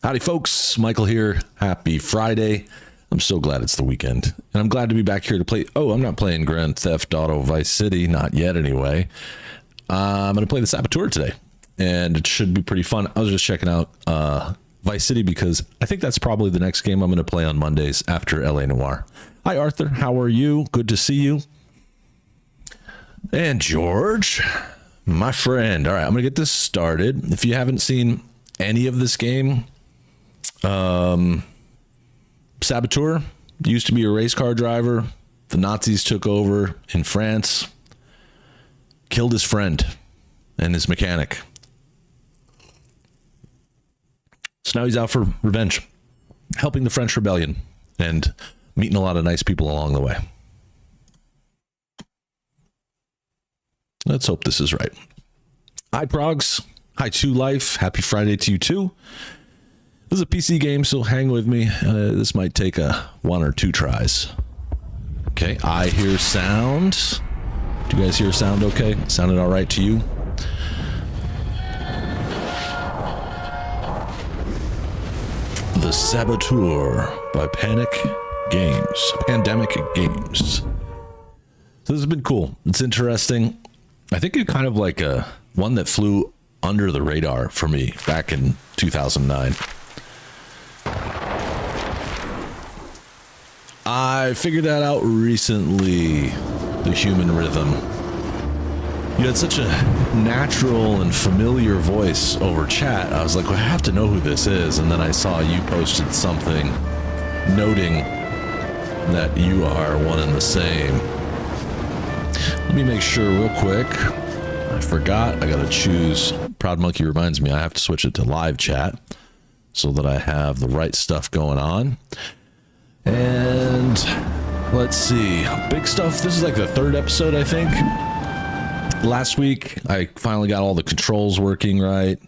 Howdy, folks. Michael here. Happy Friday. I'm so glad it's the weekend. And I'm glad to be back here to play. Oh, I'm not playing Grand Theft Auto Vice City. Not yet, anyway. I'm going to play the Saboteur today. And it should be pretty fun. I was just checking out Vice City because I think that's probably the next game I'm going to play on Mondays after LA Noire. Hi, Arthur. How are you? Good to see you. And George, my friend. All right, I'm going to get this started. If you haven't seen any of this game, Saboteur used to be a race car driver. The Nazis took over in France, killed his friend and his mechanic. So now he's out for revenge, helping the French Rebellion and meeting a lot of nice people along the way. Let's hope this is right. Hi, Progs. Hi, 2 Life. Happy Friday to you, too. This is a PC game, so hang with me. This might take 1 or 2 tries. Okay, I hear sound. Do you guys hear sound okay? Sounded all right to you? The Saboteur by Pandemic Games. So this has been cool. It's interesting. I think it kind of like one that flew under the radar for me back in 2009. I figured that out recently, the human rhythm. You had such a natural and familiar voice over chat. I was like, well, I have to know who this is. And then I saw you posted something noting that you are one and the same. Let me make sure real quick. I forgot. I got to choose. Proud Monkey reminds me I have to switch it to live chat so that I have the right stuff going on. And let's see. Big stuff. This is like the 3rd episode, I think. Last week, I finally got all the controls working right,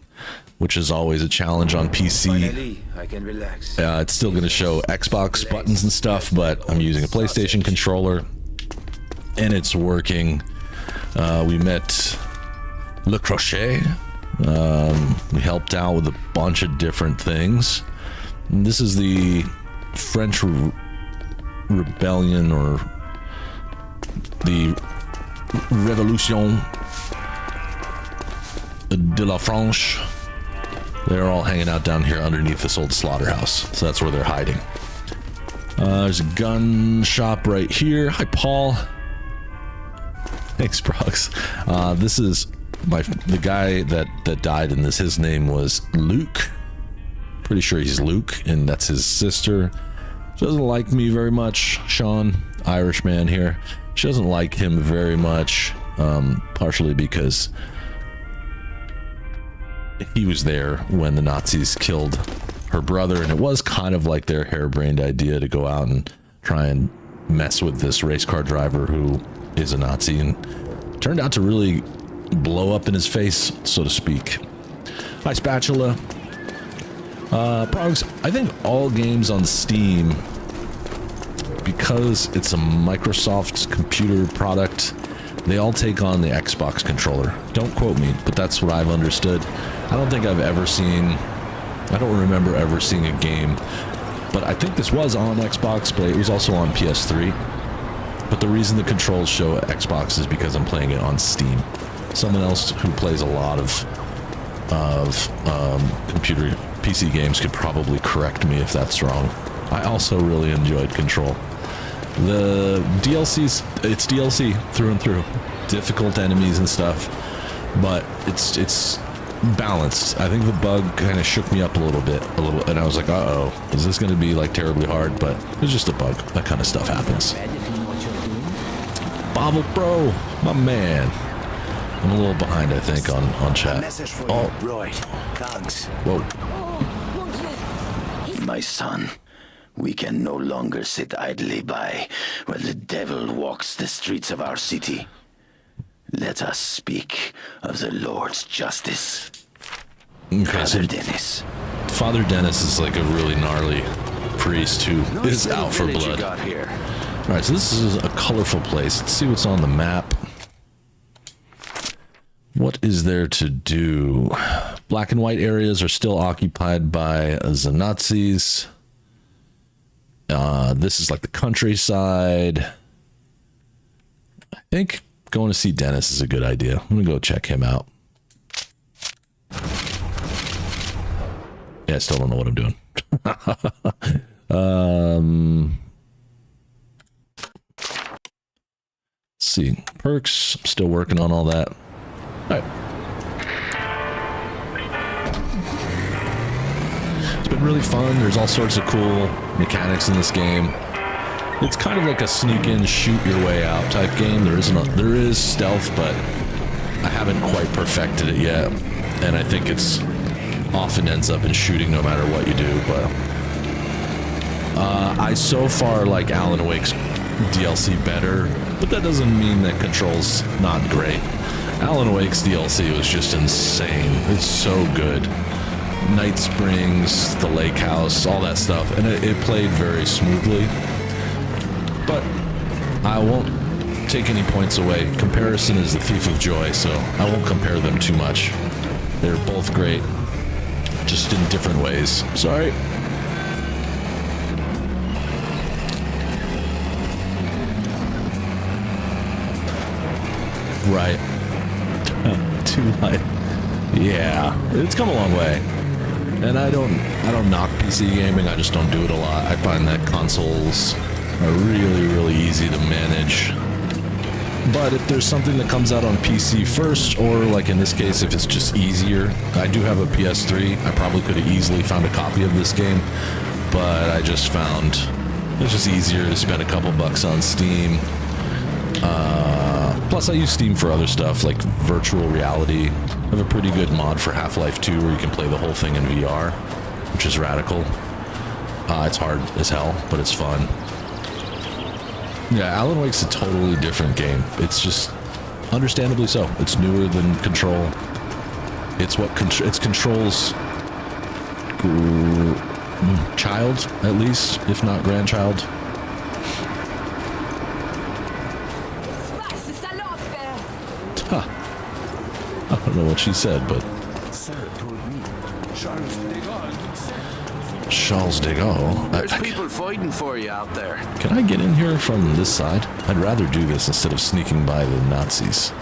which is always a challenge on PC. Finally, I can relax. It's still going to show Xbox buttons and stuff, but I'm using a PlayStation controller, and it's working. We met Le Crochet. We helped out with a bunch of different things. And this is the French Rebellion, or the Révolution de la France. They're all hanging out down here underneath this old slaughterhouse. So that's where they're hiding. There's a gun shop right here. Hi, Paul. Thanks, Brox. This is the guy that died in this. His name was Luke. Pretty sure he's Luke, and that's his sister. She doesn't like me very much. Sean, Irish man here. She doesn't like him very much, partially because he was there when the Nazis killed her brother, and it was kind of like their harebrained idea to go out and try and mess with this race car driver who is a Nazi, and turned out to really blow up in his face, so to speak. Hi, Spatula. Progs, I think all games on Steam, because it's a Microsoft computer product, they all take on the Xbox controller. Don't quote me, but that's what I've understood. I don't think I've ever seen, I don't remember ever seeing a game, but I think this was on Xbox, but it was also on PS3. But the reason the controls show Xbox is because I'm playing it on Steam. Someone else who plays a lot of computer PC games could probably correct me if that's wrong. I also really enjoyed Control. The DLC's, it's DLC through and through. Difficult enemies and stuff, but it's balanced. I think the bug kind of shook me up a little bit, and I was like, uh-oh, is this going to be like terribly hard? But it's just a bug. That kind of stuff happens. Bavel Pro, my man. I'm a little behind, I think, on chat. Oh, Roy. Thanks. Whoa. My son, we can no longer sit idly by while the devil walks the streets of our city. Let us speak of the Lord's justice. Okay, Father Dennis. Father Dennis is like a really gnarly priest who is out for blood. All right, so this is a colorful place. Let's see what's on the map. What is there to do? Black and white areas are still occupied by the Nazis. This is like the countryside. I think going to see Dennis is a good idea. I'm going to go check him out. Yeah, I still don't know what I'm doing. Let's see. Perks. I'm still working on all that. All right. It's been really fun. There's all sorts of cool mechanics in this game. It's kind of like a sneak in, shoot your way out type game. There is stealth, but I haven't quite perfected it yet. And I think it's often ends up in shooting no matter what you do. But I so far like Alan Wake's DLC better, but that doesn't mean that Control's not great. Alan Wake's DLC was just insane. It's so good. Night Springs, the lake house, all that stuff, and it played very smoothly. But I won't take any points away. Comparison is the thief of joy, so I won't compare them too much. They're both great, just in different ways. Sorry. Right. Too light. Yeah, it's come a long way. And I don't knock PC gaming, I just don't do it a lot. I find that consoles are really, really easy to manage. But if there's something that comes out on PC first, or like in this case, if it's just easier, I do have a PS3. I probably could have easily found a copy of this game, but I just found it's just easier to spend a couple bucks on Steam. Plus, I use Steam for other stuff like virtual reality. I have a pretty good mod for Half-Life 2 where you can play the whole thing in VR, which is radical. It's hard as hell, but it's fun. Yeah, Alan Wake's a totally different game. It's just understandably so. It's newer than Control. It's what it's Control's child, at least, if not grandchild. Huh. I don't know what she said, but Charles de Gaulle. There's people fighting for you out there. Can I get in here from this side? I'd rather do this instead of sneaking by the Nazis.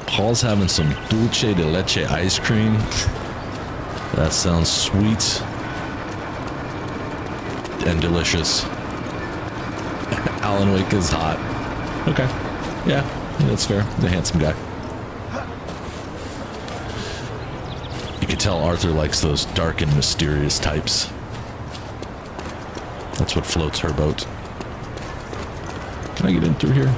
Paul's having some dulce de leche ice cream. That sounds sweet and delicious. Alan Wake is hot. Okay. Yeah, that's fair. He's a handsome guy. You can tell Arthur likes those dark and mysterious types. That's what floats her boat. Can I get in through here?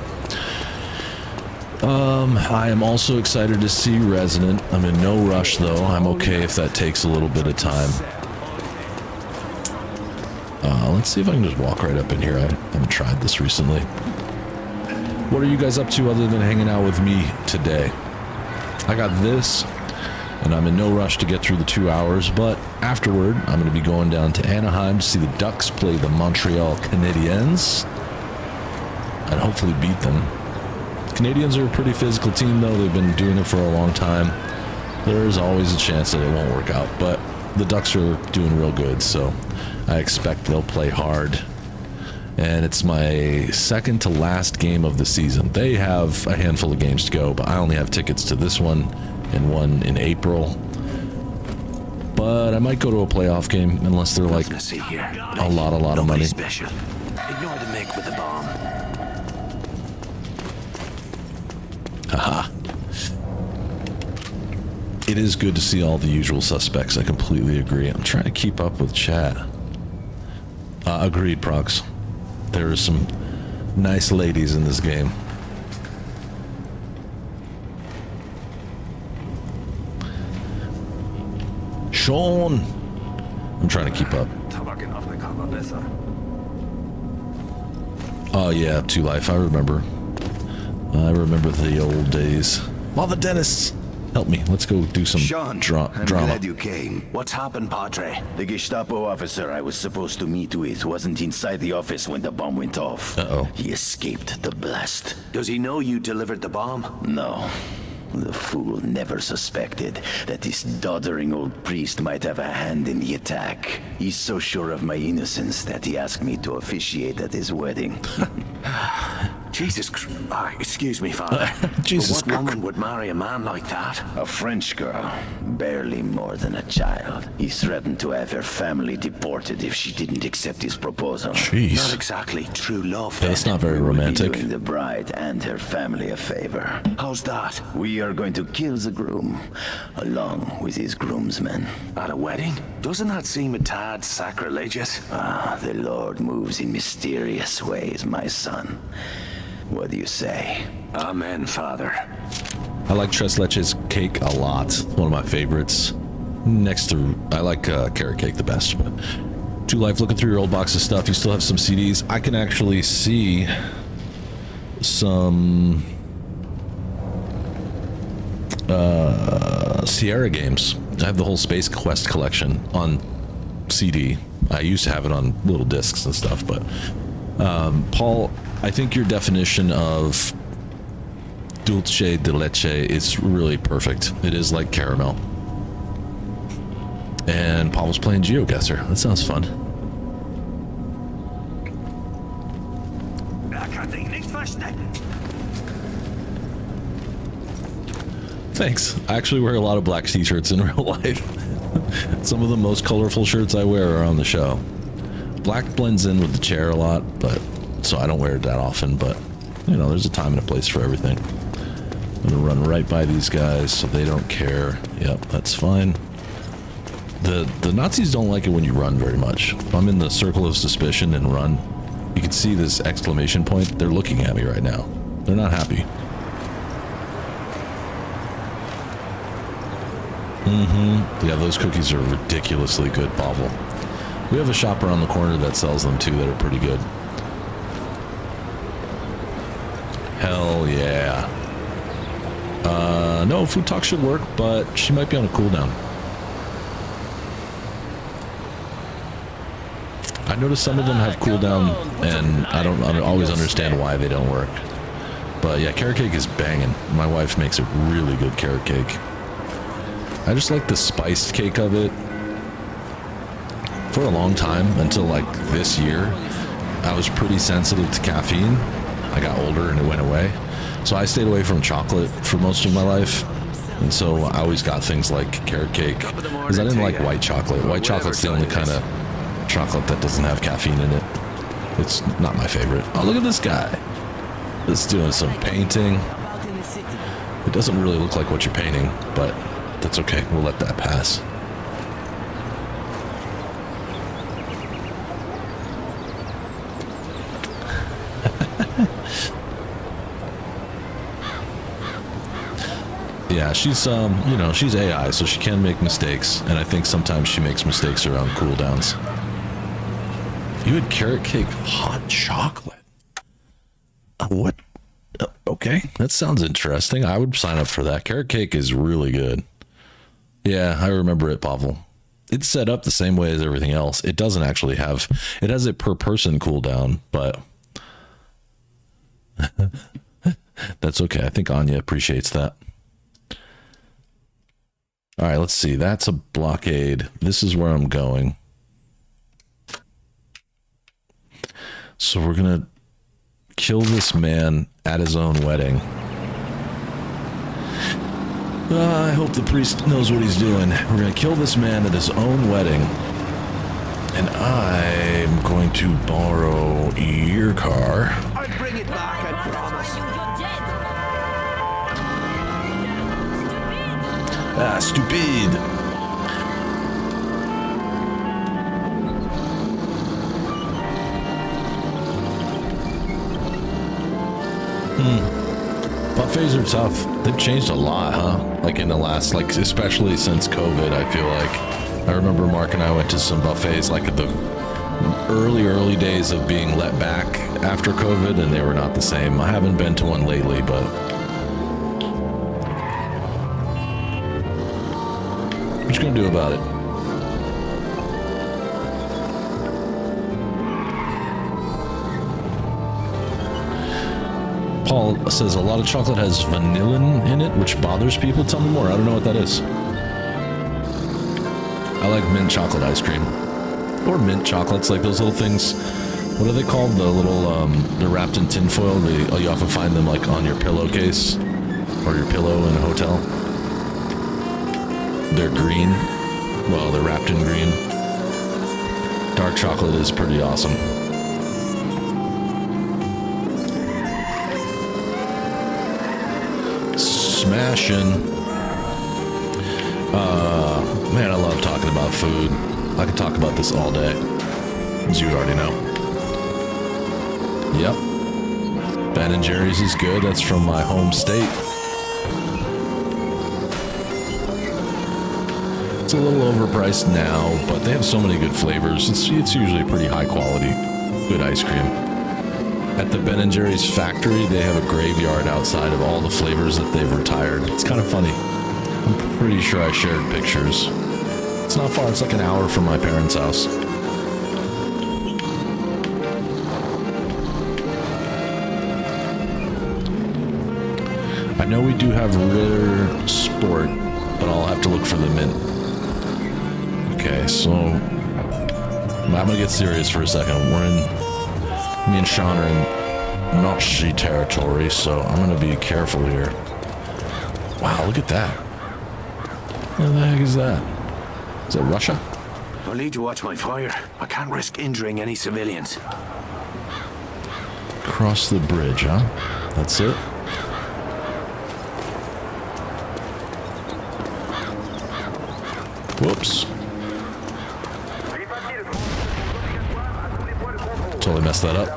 I am also excited to see Resident. I'm in no rush though. I'm okay if that takes a little bit of time. Let's see if I can just walk right up in here. I haven't tried this recently. What are you guys up to other than hanging out with me today? I got this, and I'm in no rush to get through the 2 hours, but afterward, I'm going to be going down to Anaheim to see the Ducks play the Montreal Canadiens, and hopefully beat them. Canadians are a pretty physical team, though. They've been doing it for a long time. There's always a chance that it won't work out, but the Ducks are doing real good, so I expect they'll play hard. And it's my second to last game of the season. They have a handful of games to go, but I only have tickets to this one and one in April. But I might go to a playoff game unless they're like a lot of money. Special. Ignore the make with the bomb. Haha. It is good to see all the usual suspects. I completely agree. I'm trying to keep up with chat. Agreed, Prox. There are some nice ladies in this game. Sean! I'm trying to keep up. Oh yeah, 2 Life, I remember. I remember the old days. Mother Dennis! Help me. Let's go do some Sean, I'm drama. glad you came. What's happened, Padre? The Gestapo officer I was supposed to meet with wasn't inside the office when the bomb went off. Uh-oh. He escaped the blast. Does he know you delivered the bomb? No. The fool never suspected that this doddering old priest might have a hand in the attack. He's so sure of my innocence that he asked me to officiate at his wedding. Jesus excuse me, Father. Jesus But what woman would marry a man like that? A French girl, barely more than a child. He threatened to have her family deported if she didn't accept his proposal. Not Jeez. exactly true love. Yeah, that's not very We'll be romantic. doing the bride and her family a favor. How's that? We are going to kill the groom, along with his groomsmen. At a wedding? Doesn't that seem a tad sacrilegious? Ah, the Lord moves in mysterious ways, my son. What do you say? Amen, Father. I like tres leches cake a lot. One of my favorites. Next to, I like carrot cake the best. But True Life, looking through your old box of stuff, you still have some CDs. I can actually see some Sierra games. I have the whole Space Quest collection on CD. I used to have it on little discs and stuff, but Paul, I think your definition of dulce de leche is really perfect. It is like caramel. And Paul was playing GeoGuessr. That sounds fun. Thanks. I actually wear a lot of black t-shirts in real life. Some of the most colorful shirts I wear are on the show. Black blends in with the chair a lot, but so I don't wear it that often, but you know, there's a time and a place for everything. I'm gonna run right by these guys so they don't care. Yep, that's fine. The Nazis don't like it when you run very much. If I'm in the circle of suspicion and run, you can see this exclamation point. They're looking at me right now. They're not happy. Yeah, those cookies are ridiculously good, Pavel. We have a shop around the corner that sells them too that are pretty good. Hell yeah. No, food talk should work, but she might be on a cooldown. I noticed some of them have cooldown, and I don't always understand why they don't work. But yeah, carrot cake is banging. My wife makes a really good carrot cake. I just like the spiced cake of it. For a long time, until like this year, I was pretty sensitive to caffeine. I got older and it went away. So I stayed away from chocolate for most of my life. And so I always got things like carrot cake, because I didn't like white chocolate. White chocolate's the only kind of chocolate that doesn't have caffeine in it. It's not my favorite. Oh, look at this guy. It's doing some painting. It doesn't really look like what you're painting, but that's okay. We'll let that pass. Yeah, she's you know, she's AI, so she can make mistakes, and I think sometimes she makes mistakes around cooldowns. You had carrot cake hot chocolate. What? Okay, that sounds interesting. I would sign up for that. Carrot cake is really good. Yeah, I remember it, Pavel. It's set up the same way as everything else. It doesn't actually have... It has a per-person cooldown, but... That's okay. I think Anya appreciates that. All right, let's see. That's a blockade. This is where I'm going. So we're going to kill this man at his own wedding. I hope the priest knows what he's doing. We're going to kill this man at his own wedding. And I'm going to borrow your car. I'll bring it back, I promise. Ah, stupid. Buffets are tough. They've changed a lot, huh? Like in the last, like especially since COVID, I feel like. I remember Mark and I went to some buffets like at the early days of being let back after COVID, and they were not the same. I haven't been to one lately, but What you gonna do about it? Paul says a lot of chocolate has vanillin in it, which bothers people. Tell me more. I don't know what that is. I like mint chocolate ice cream. Or mint chocolates, like those little things. What are they called? The little, they're wrapped in tinfoil. You often find them like on your pillowcase or your pillow in a hotel. They're green. Well, they're wrapped in green. Dark chocolate is pretty awesome. Smashing. Man, I love talking about food. I could talk about this all day, as you already know. Yep. Ben & Jerry's is good. That's from my home state. It's a little overpriced now, but they have so many good flavors. It's usually pretty high quality, good ice cream. At the Ben & Jerry's factory, they have a graveyard outside of all the flavors that they've retired. It's kind of funny. I'm pretty sure I shared pictures. It's not far. It's like an hour from my parents' house. I know we do have Ritter Sport, but I'll have to look for the mint. Okay, so I'm gonna get serious for a second. Me and Sean are in Nazi territory, so I'm gonna be careful here. Wow, look at that. What the heck is that? Is that Russia? I'll need to watch my fire. I can't risk injuring any civilians. Cross the bridge, huh? That's it? Whoops. Totally messed that up.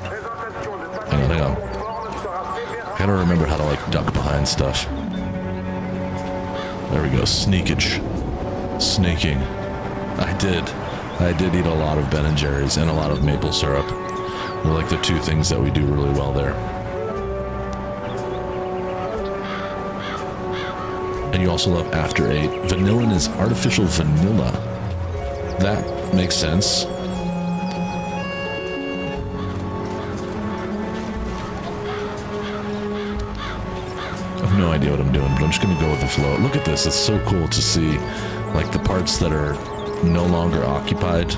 Hang on. I gotta remember how to, like, duck behind stuff. There we go. Sneakage. Sneaking. I did eat a lot of Ben & Jerry's and a lot of maple syrup. They're like the two things that we do really well there. And you also love After 8. Vanillin is artificial vanilla. That makes sense. I have no idea what I'm doing, but I'm just going to go with the flow. Look at this. It's so cool to see, like, the parts that are no longer occupied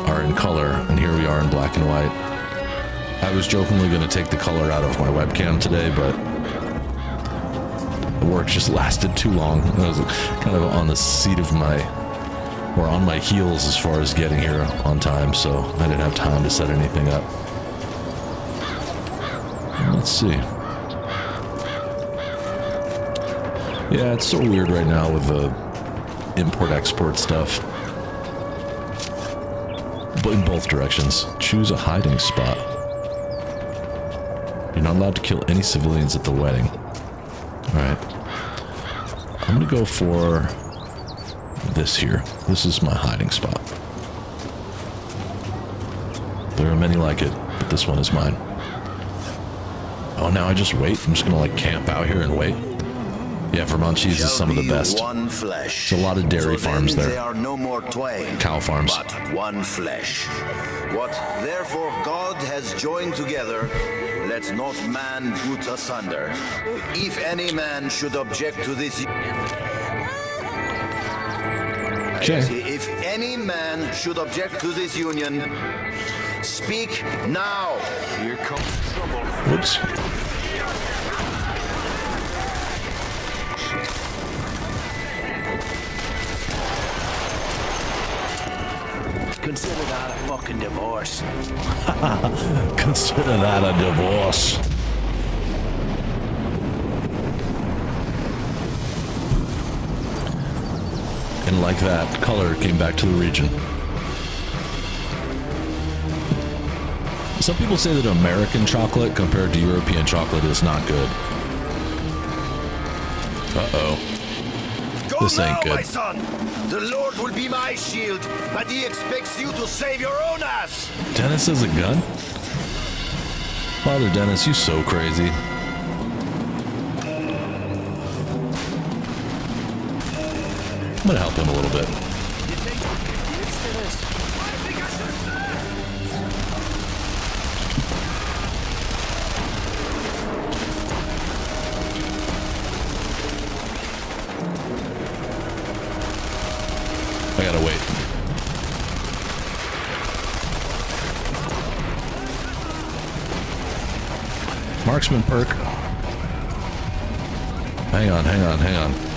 are in color, and here we are in black and white. I was jokingly going to take the color out of my webcam today, but the work just lasted too long. I was kind of on the seat of on my heels as far as getting here on time, so I didn't have time to set anything up. Let's see. Yeah, it's so weird right now with the import-export stuff. But in both directions. Choose a hiding spot. You're not allowed to kill any civilians at the wedding. Alright. I'm gonna go for this here. This is my hiding spot. There are many like it, but this one is mine. Oh, now I just wait? I'm just gonna, like, camp out here and wait? Yeah, Vermont cheese is some of the best. There's a lot of dairy farms there. Are no more twain, cow farms. But one flesh. What therefore God has joined together, let not man put asunder. If any man should object to this... Okay. If any man should object to this union, speak now. Here comes trouble. Whoops. Consider that a fucking divorce. Consider that a divorce. And like that, color came back to the region. Some people say that American chocolate compared to European chocolate is not good. Uh-oh. This ain't good. My son. The Lord will be my shield, but he expects you to save your own ass. Dennis has a gun? Father Dennis, you so crazy. gonna help him a little bit. I gotta wait. Marksman perk. Hang on, hang on, hang on.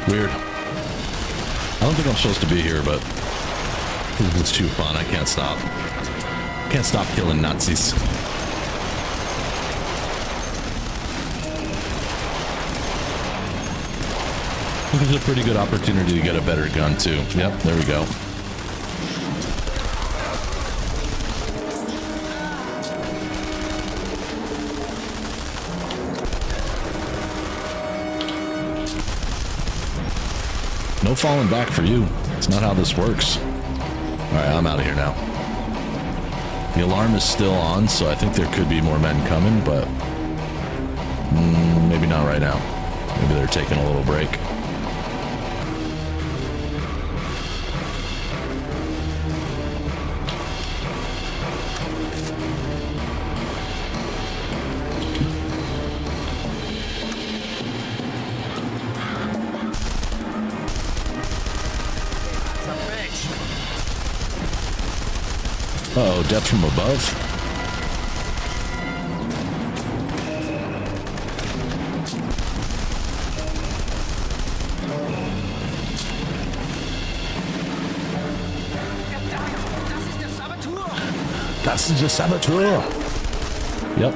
Weird. I don't think I'm supposed to be here, but it's too fun. I can't stop. Can't stop killing Nazis. I think it's a pretty good opportunity to get a better gun too. Yep, there we go. No falling back for you. It's not how this works. Alright, I'm out of here now. The alarm is still on, so I think there could be more men coming, but maybe not right now. Maybe they're taking a little break. Uh-oh, death from above? Das ist der Saboteur! Yep,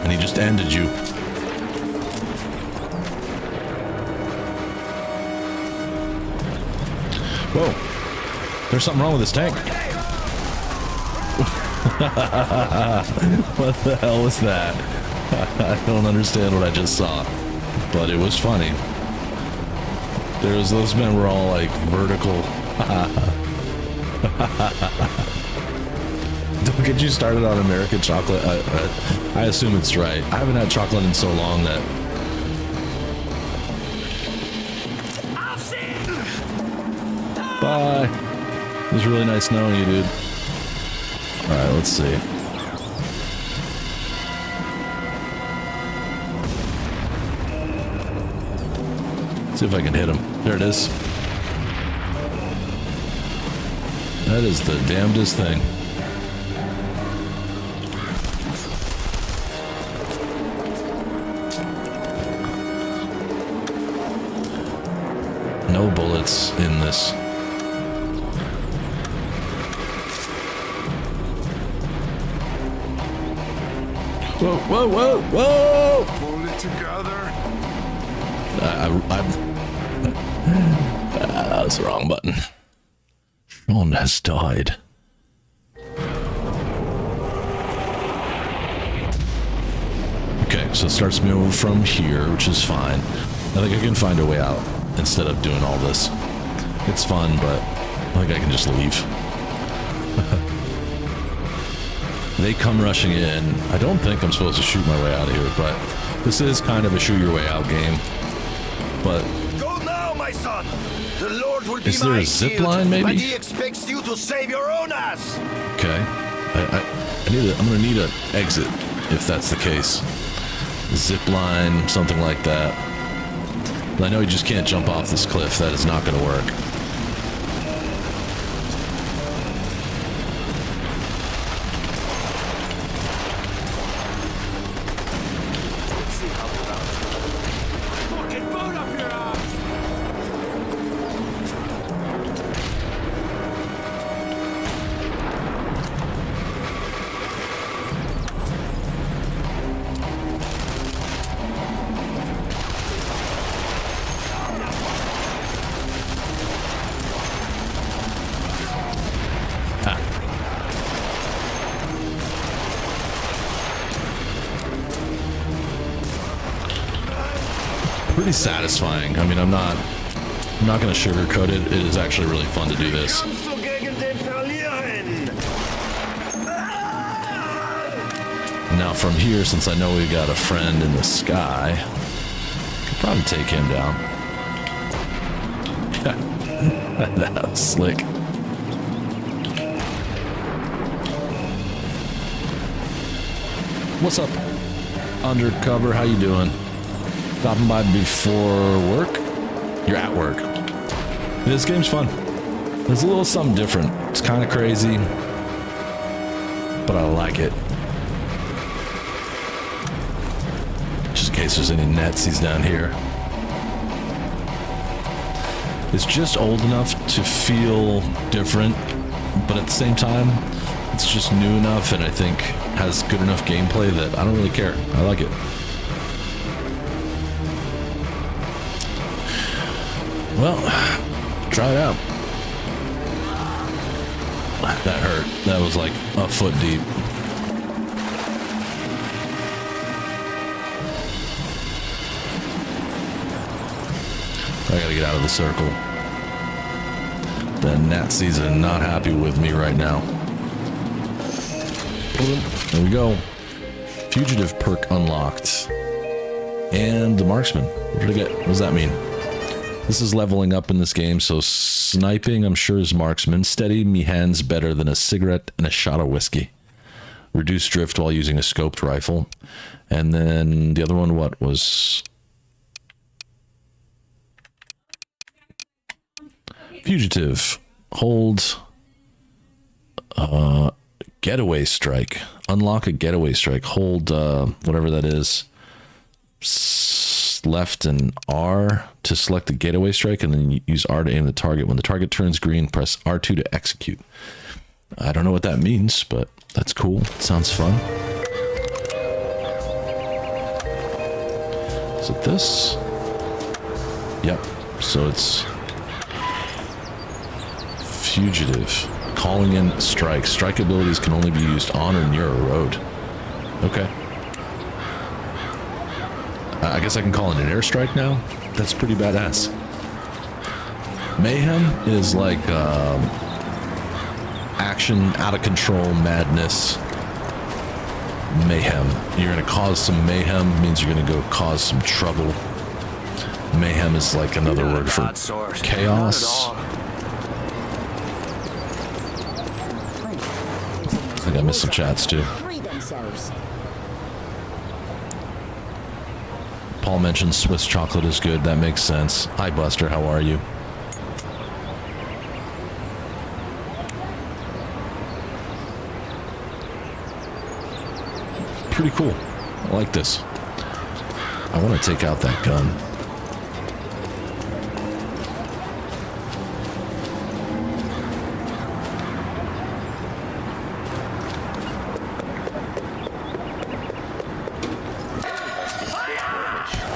and he just ended you. Whoa, there's something wrong with this tank. What the hell was that? I don't understand what I just saw, but it was funny. Those men were all like vertical. Don't get you started on American chocolate. I assume it's right. I haven't had chocolate in so long that. Bye. It was really nice knowing you, dude. Alright, let's see. See if I can hit him. There it is. That is the damnedest thing. No bullets in this. Whoa, whoa, whoa, whoa! Pull it together. That was the wrong button. Sean has died. Okay, so it starts me over from here, which is fine. I think I can find a way out instead of doing all this. It's fun, but I think I can just leave. They come rushing in. I don't think I'm supposed to shoot my way out of here, but this is kind of a shoot your way out game. But Go now, my son. The Lord will be is there my a zip shield, line, maybe? but he expects you to save your own ass. okay, I'm gonna need an exit if that's the case. Zip line, something like that. I know you just can't jump off this cliff. That is not going to work. pretty satisfying. I mean, I'm not going to sugarcoat it. It is actually really fun to do this. Now from here, since I know we got a friend in the sky, could probably take him down. That was slick. What's up, undercover? How you doing? Stopping by before work? You're at work. This game's fun. There's a little something different. It's kind of crazy, but I like it. Just in case there's any Nazis down here. It's just old enough to feel different, but at the same time, it's just new enough and I think has good enough gameplay that I don't really care. I like it. Well, try it out. That hurt. That was like a foot deep. I gotta get out of the circle. The Nazis are not happy with me right now. There we go. Fugitive perk unlocked. And the marksman. What did I get? What does that mean? This is leveling up in this game, so sniping, I'm sure, is marksman. Steady me hands better than a cigarette and a shot of whiskey. Reduce drift while using a scoped rifle. And then the other one, what was... Fugitive. Hold... getaway strike. Unlock a getaway strike. Hold, whatever that is. Left and R to select the getaway strike, and then use R to aim the target. When the target turns green, press R2 to execute. I don't know what that means, but that's cool. Sounds fun. Is it this? Yep. So it's fugitive. Calling in strike. Strike abilities can only be used on or near a road. Okay. I guess I can call it an airstrike now? That's pretty badass. Mayhem is like action, out of control, madness. Mayhem. You're going to cause some mayhem, means you're going to go cause some trouble. Mayhem is like another word for chaos. I think I missed some chats too. Paul mentioned Swiss chocolate is good. That makes sense. Hi, Buster. How are you? Pretty cool. I like this. I want to take out that gun.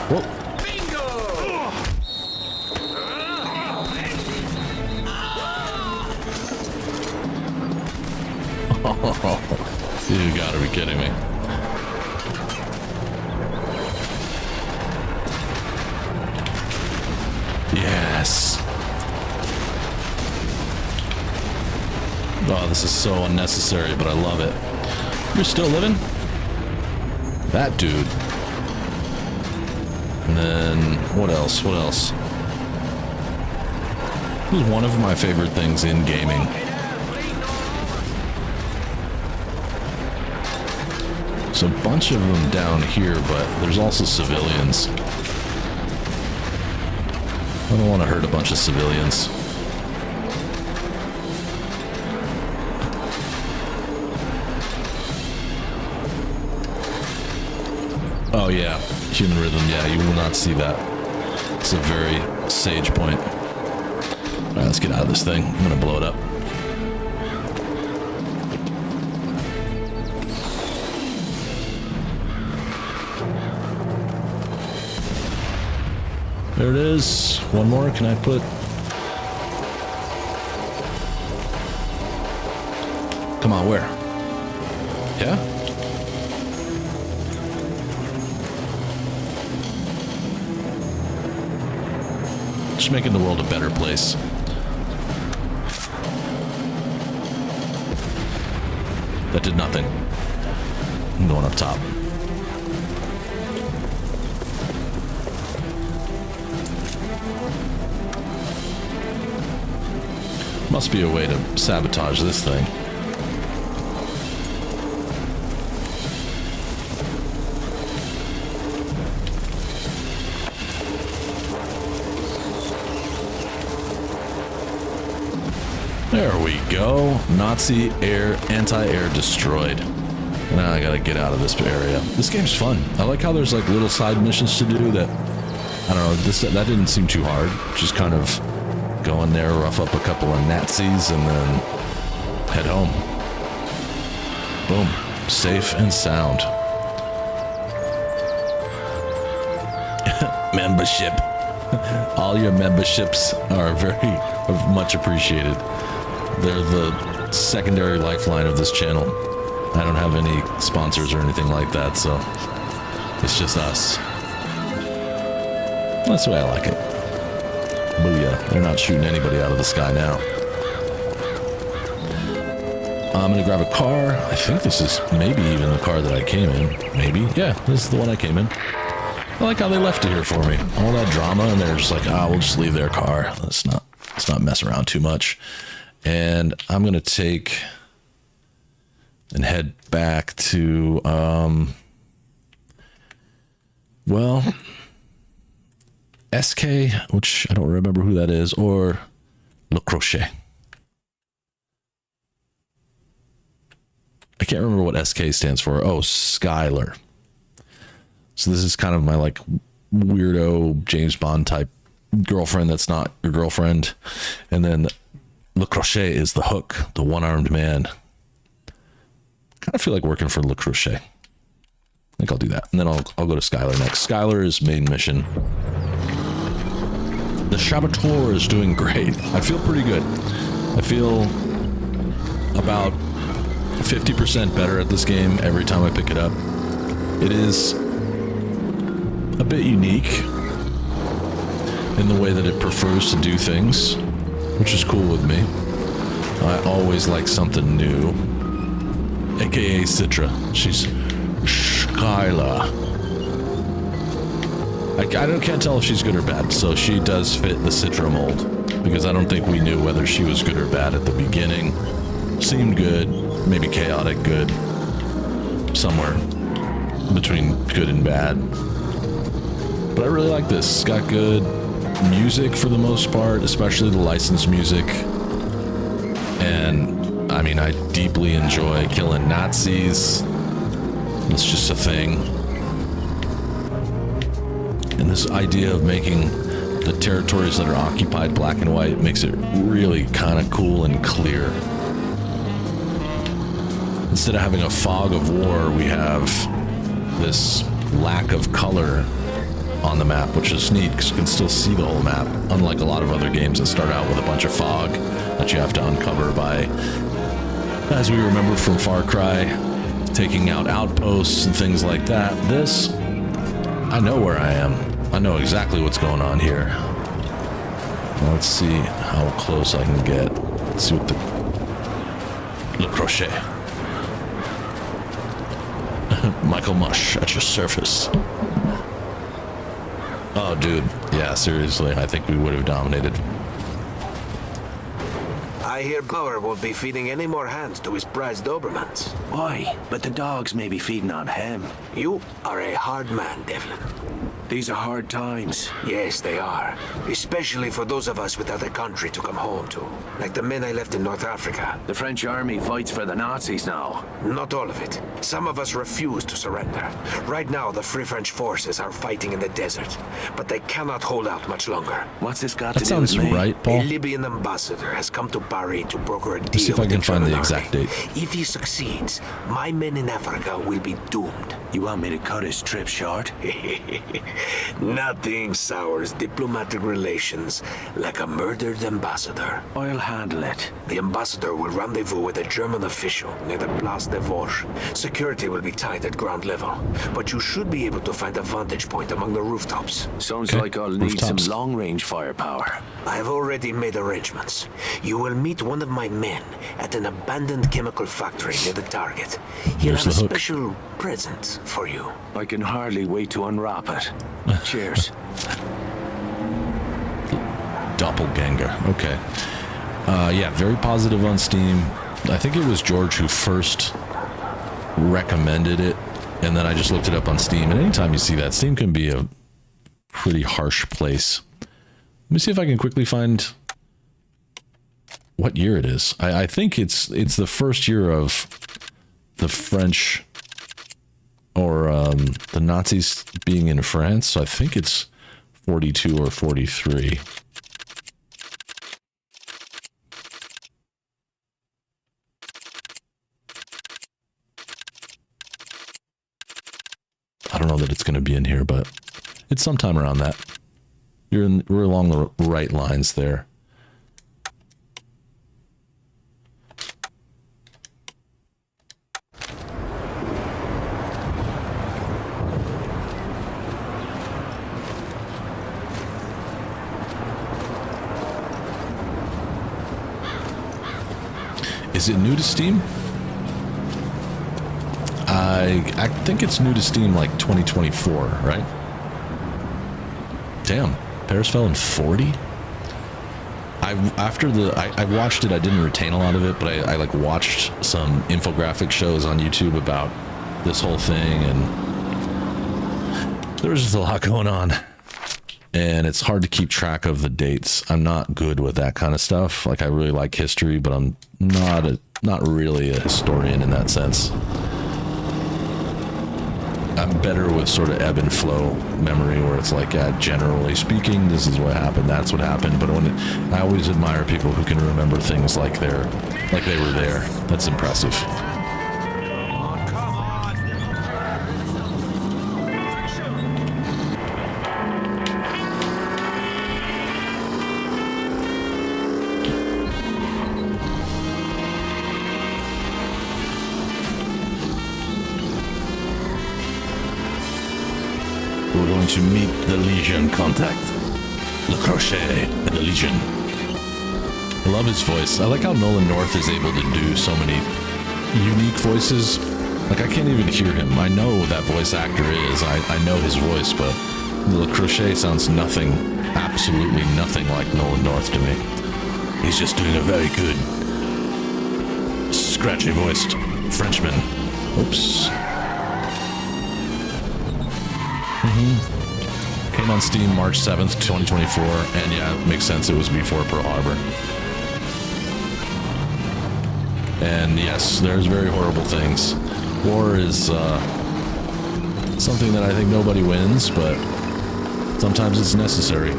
Whoa. Oh, you gotta be kidding me. Yes. Oh, this is so unnecessary, but I love it. You're still living? That dude. And then, what else? What else? This is one of my favorite things in gaming. There's a bunch of them down here, but there's also civilians. I don't want to hurt a bunch of civilians. Oh yeah, human rhythm, yeah, you will not see that. It's a very sage point. Alright, let's get out of this thing. I'm gonna blow it up. There it is. One more, can I put... Come on, where? Yeah? Just making the world a better place. That did nothing. I'm going up top. Must be a way to sabotage this thing. There we go. Nazi anti-air destroyed. Now I gotta get out of this area. This game's fun. I like how there's like little side missions to do that, I don't know, that didn't seem too hard. Just kind of go in there, rough up a couple of Nazis, and then head home. Boom. Safe and sound. Membership. All your memberships are very much appreciated. They're the secondary lifeline of this channel. I don't have any sponsors or anything like that, so it's just us. That's the way I like it. Booyah. They're not shooting anybody out of the sky now. I'm gonna grab a car. I think this is maybe even the car that I came in. Maybe. Yeah, this is the one I came in. I like how they left it here for me. All that drama, and they're just like, we'll just leave their car. Let's not mess around too much. And I'm gonna take and head back to well, SK, which I don't remember who that is, or Le Crochet. I can't remember what SK stands for. Oh, Skylar. So this is kind of my like weirdo James Bond type girlfriend that's not your girlfriend. And then Le Crochet is the hook, the one-armed man. Kind of feel like working for Le Crochet. I think I'll do that. And then I'll go to Skylar next. Skylar is main mission. The Saboteur is doing great. I feel pretty good. I feel about 50% better at this game every time I pick it up. It is a bit unique in the way that it prefers to do things, which is cool with me. I always like something new. AKA Citra. She's Skylar. I can't tell if she's good or bad, so she does fit the Citra mold, because I don't think we knew whether she was good or bad at the beginning. Seemed good, maybe chaotic good, somewhere between good and bad. But I really like this. It's got good music for the most part, especially the licensed music. And I mean, I deeply enjoy killing Nazis. It's just a thing. And this idea of making the territories that are occupied black and white makes it really kind of cool and clear. Instead of having a fog of war, we have this lack of color on the map, which is neat because you can still see the whole map, unlike a lot of other games that start out with a bunch of fog that you have to uncover by, as we remember from Far Cry, taking out outposts and things like that. This, I know where I am. I know exactly what's going on here. Now let's see how close I can get. Let's see what the Le Crochet. Michael Mush at your service. Oh, dude. Yeah, seriously. I think we would have dominated. I hear Bauer won't be feeding any more hands to his prized Dobermans. Why? But the dogs may be feeding on him. You are a hard man, Devlin. These are hard times. Yes, they are. Especially for those of us without a country to come home to. Like the men I left in North Africa. The French army fights for the Nazis now. Not all of it. Some of us refuse to surrender. Right now, the Free French forces are fighting in the desert. But they cannot hold out much longer. What's this got That to do sounds with me? right, Paul. A Libyan ambassador has come to Paris to broker a deal Let's see if I with can the find the German exact army. date. If he succeeds, my men in Africa will be doomed. You want me to cut his trip short? Nothing sours diplomatic relations like a murdered ambassador. I'll handle it. The ambassador will rendezvous with a German official near the Place des Vosges. Security will be tight at ground level, but you should be able to find a vantage point among the rooftops. Sounds Okay, like I'll need some rooftops. long-range firepower. I have already made arrangements. You will meet one of my men at an abandoned chemical factory near the target. He'll Here's have a the hook. special present for you. I can hardly wait to unwrap it. Cheers. Doppelganger. Okay. Yeah, very positive on Steam. I think it was George who first recommended it, and then I just looked it up on Steam. And anytime you see that, Steam can be a pretty harsh place. Let me see if I can quickly find what year it is. I think it's the first year of the French or the Nazis being in France. So I think it's 42 or 43. I don't know that it's going to be in here, but it's sometime around that. We're along the right lines there. Is it new to Steam? I think it's new to Steam like 2024, right? Damn, Paris fell in 40? I watched it, I didn't retain a lot of it, but I like watched some infographic shows on YouTube about this whole thing, and there was just a lot going on. And it's hard to keep track of the dates. I'm not good with that kind of stuff. Like, I really like history, but I'm not really a historian in that sense. I'm better with sort of ebb and flow memory, where it's like, generally speaking, this is what happened, that's what happened. But I always admire people who can remember things like they were there. That's impressive. We're going to meet the Legion contact. Le Crochet and the Legion. I love his voice. I like how Nolan North is able to do so many unique voices. Like, I can't even hear him. I know who that voice actor is. I know his voice, but Le Crochet sounds nothing, absolutely nothing like Nolan North to me. He's just doing a very good, scratchy-voiced Frenchman. Oops. Came on Steam March 7th, 2024, and yeah, it makes sense, it was before Pearl Harbor. And yes, there's very horrible things. War is something that I think nobody wins, but sometimes it's necessary.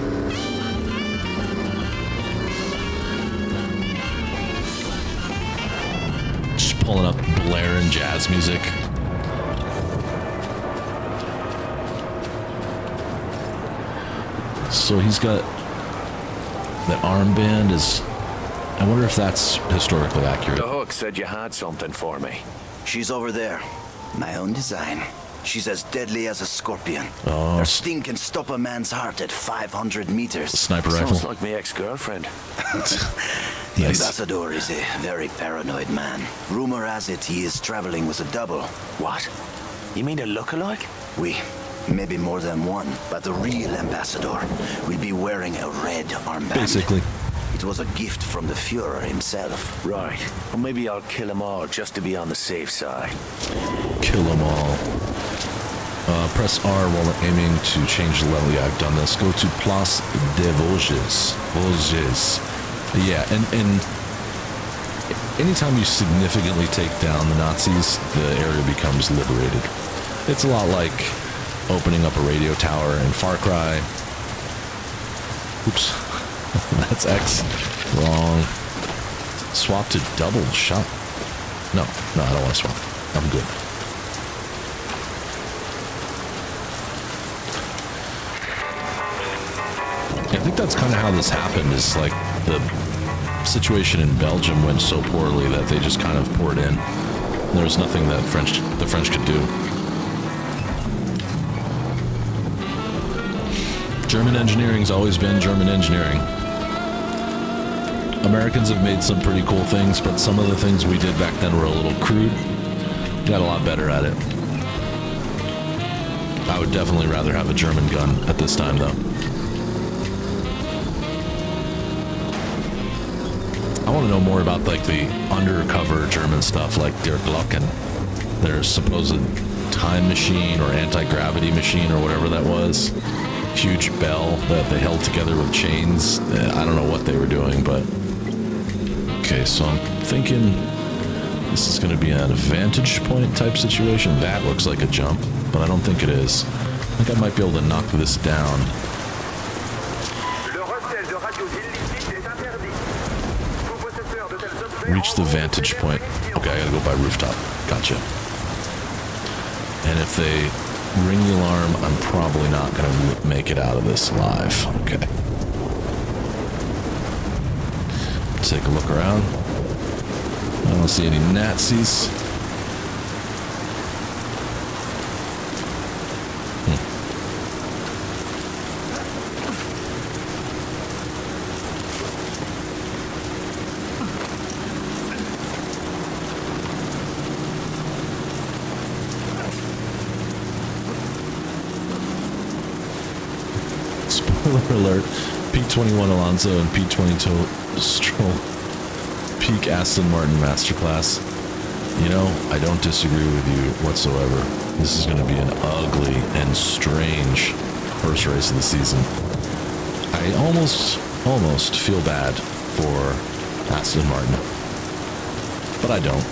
Just pulling up blaring jazz music. So he's got that armband is... I wonder if that's historically accurate. The hook said you had something for me. She's over there. My own design. She's as deadly as a scorpion. Oh. Her sting can stop a man's heart at 500 meters. Sniper Sounds rifle. like my ex-girlfriend. The Nice. ambassador is a very paranoid man. Rumor has it he is traveling with a double. What? You mean a look-alike? Maybe more than one, but the real ambassador will be wearing a red armband. Basically. It was a gift from the Führer himself. Right. Well, maybe I'll kill them all just to be on the safe side. Kill them all. Press R while aiming to change the level. Yeah, I've done this. Go to Place des Vosges. Vosges. Yeah, and anytime you significantly take down the Nazis, the area becomes liberated. It's a lot like opening up a radio tower in Far Cry. Oops. That's X. Wrong. Swap to double shot. No, I don't want to swap. I'm good. I think that's kind of how this happened, is like the situation in Belgium went so poorly that they just kind of poured in. There was nothing that the French could do. German engineering's always been German engineering. Americans have made some pretty cool things, but some of the things we did back then were a little crude. Got a lot better at it. I would definitely rather have a German gun at this time, though. I want to know more about like the undercover German stuff, like Der Glocken, their supposed time machine or anti-gravity machine or whatever that was. Huge bell that they held together with chains. I don't know what they were doing, but okay, so I'm thinking this is going to be an vantage point type situation. That looks like a jump, but I don't think it is. I think I might be able to knock this down. Reach the vantage point. Okay, I gotta go by rooftop. Gotcha. And if they ring the alarm, I'm probably not gonna make it out of this alive. Okay. Take a look around. I don't see any Nazis. Spoiler alert, P21 Alonso and P22 Stroll peak Aston Martin masterclass. You know, I don't disagree with you whatsoever. This is going to be an ugly and strange first race of the season. I almost feel bad for Aston Martin. But I don't.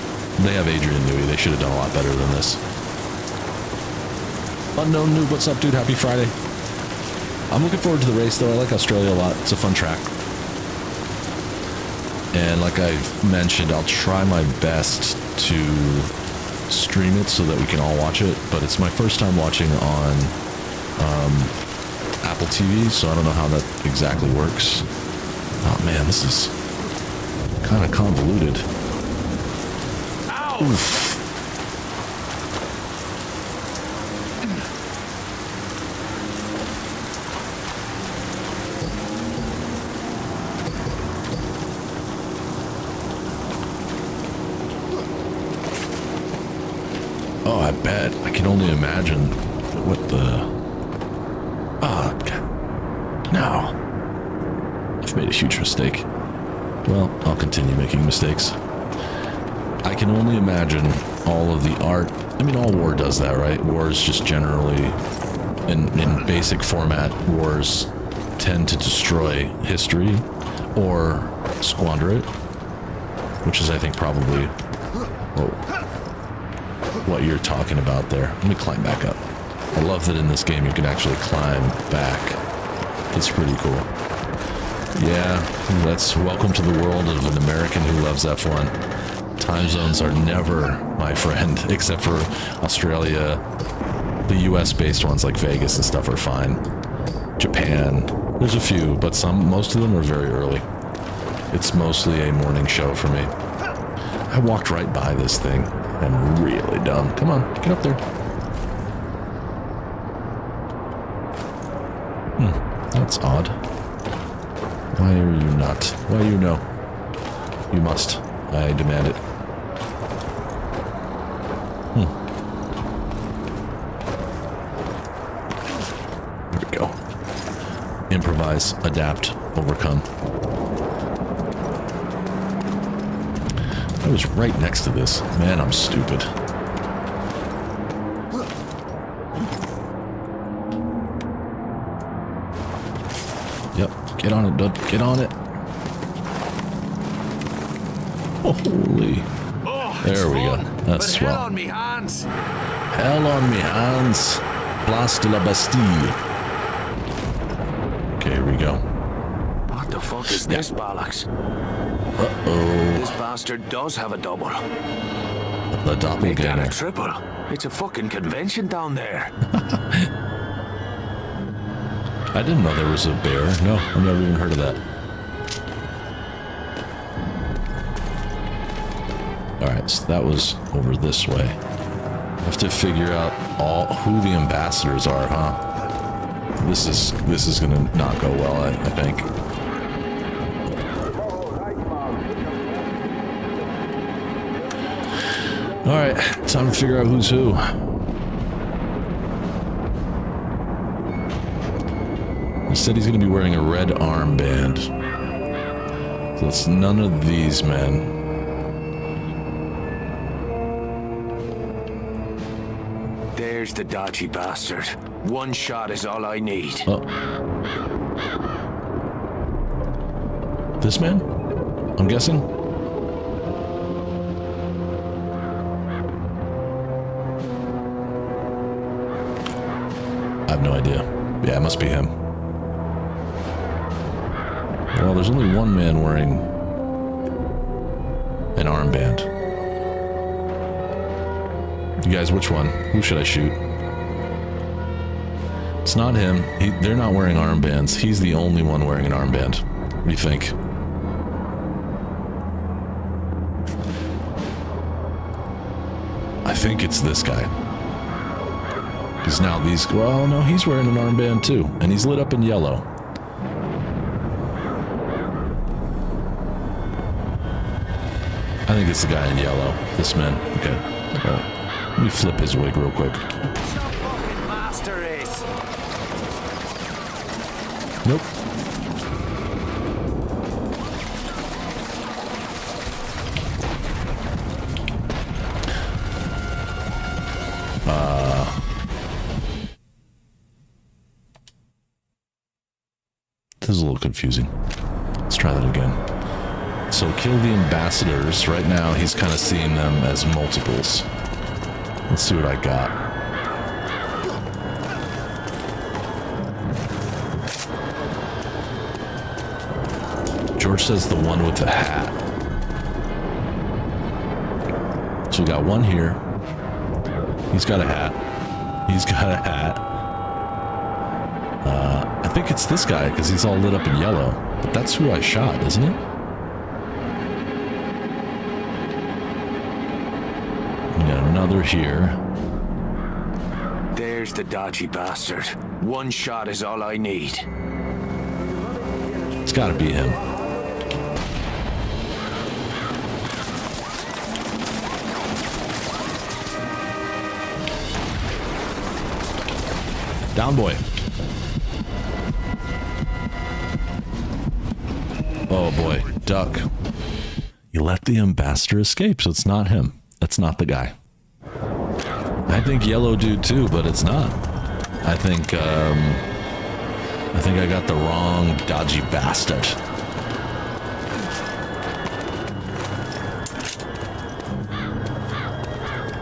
They have Adrian Newey. They should have done a lot better than this. Unknown Noob, what's up, dude? Happy Friday. I'm looking forward to the race, though. I like Australia a lot. It's a fun track. And like I've mentioned, I'll try my best to stream it so that we can all watch it. But it's my first time watching on Apple TV, so I don't know how that exactly works. Oh, man, this is kind of convoluted. Ow! Oof. Oh, I bet. I can only imagine what the... Oh, God. No. I've made a huge mistake. Well, I'll continue making mistakes. I can only imagine all of the art. I mean, all war does that, right? Wars just generally, in basic format, wars tend to destroy history or squander it, which is, I think, probably... what you're talking about there. Let me climb back up. I love that in this game you can actually climb back. It's pretty cool. Yeah, that's welcome to the world of an American who loves F1. Time zones are never my friend, except for Australia. The US-based ones like Vegas and stuff are fine. Japan, there's a few, but most of them are very early. It's mostly a morning show for me. I walked right by this thing. I'm really dumb. Come on, get up there. That's odd. Why are you not? Why you know? You must. I demand it. There we go. Improvise, adapt, overcome. I was right next to this. Man, I'm stupid. Yep, get on it, bud. Get on it. Holy. There we go. That's swell. Hell on me hands. Hell on me hands. Place de la Bastille. Okay, here we go. What the fuck is this bollocks? Uh-oh. This bastard does have a double. The doppelganger. Got a triple. It's a fucking convention down there. I didn't know there was a bear. No, I've never even heard of that. Alright, so that was over this way. Have to figure out who the ambassadors are, huh? This is gonna not go well, I think. Alright, time to figure out who's who. He said he's gonna be wearing a red armband. So it's none of these men. There's the dodgy bastard. One shot is all I need. Oh. This man? I'm guessing? I have no idea. Yeah, it must be him. Well, there's only one man wearing an armband. You guys, which one? Who should I shoot? It's not him. They're not wearing armbands. He's the only one wearing an armband. What do you think? I think it's this guy. Because now these... Well, no, he's wearing an armband too. And he's lit up in yellow. I think it's the guy in yellow. This man. Okay. Well, let me flip his wig real quick. Nope. This is a little confusing. Let's try that again. So kill the ambassadors. Right now, he's kind of seeing them as multiples. Let's see what I got. George says the one with the hat. So we got one here. He's got a hat. He's got a hat. I think it's this guy because he's all lit up in yellow. But that's who I shot, isn't it? We got another here. There's the dodgy bastard. One shot is all I need. It's gotta be him. Down, boy. Oh boy, duck. You let the ambassador escape, so it's not him. That's not the guy. I think yellow dude too, but it's not. I think I got the wrong dodgy bastard.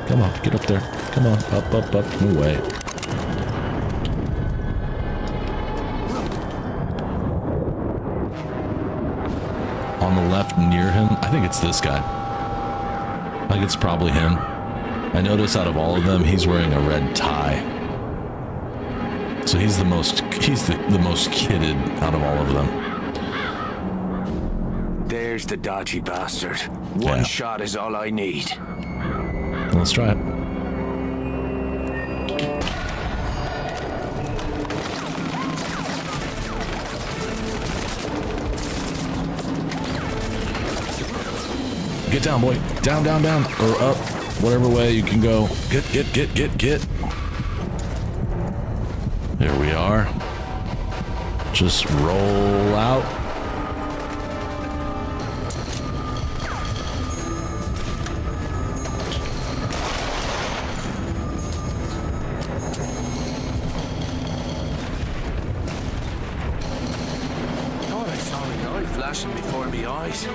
Come on, get up there. Come on, up, up, up, no way. On the left near him, I think it's this guy. I think it's probably him. I notice out of all of them, he's wearing a red tie. So he's the most kitted out of all of them. There's the dodgy bastard. One shot is all I need. Let's try it. Get down, boy. Down, down, down. Or up. Whatever way you can go. Get. There we are. Just roll out. Before me eyes.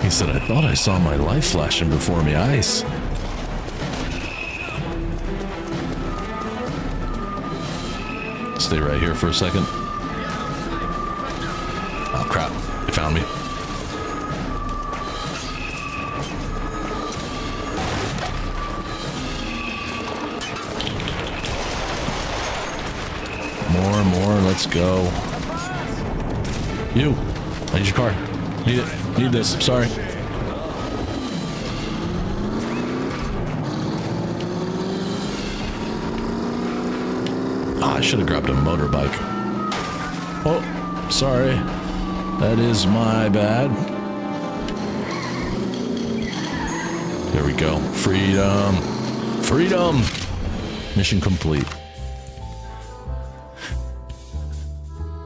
He said, I thought I saw my life flashing before me eyes. Stay right here for a second. Oh crap, they found me. More, Let's go. You. I need your car. Need it. Need this. Sorry. I should have grabbed a motorbike. Oh, sorry. That is my bad. There we go. Freedom. Freedom. Mission complete.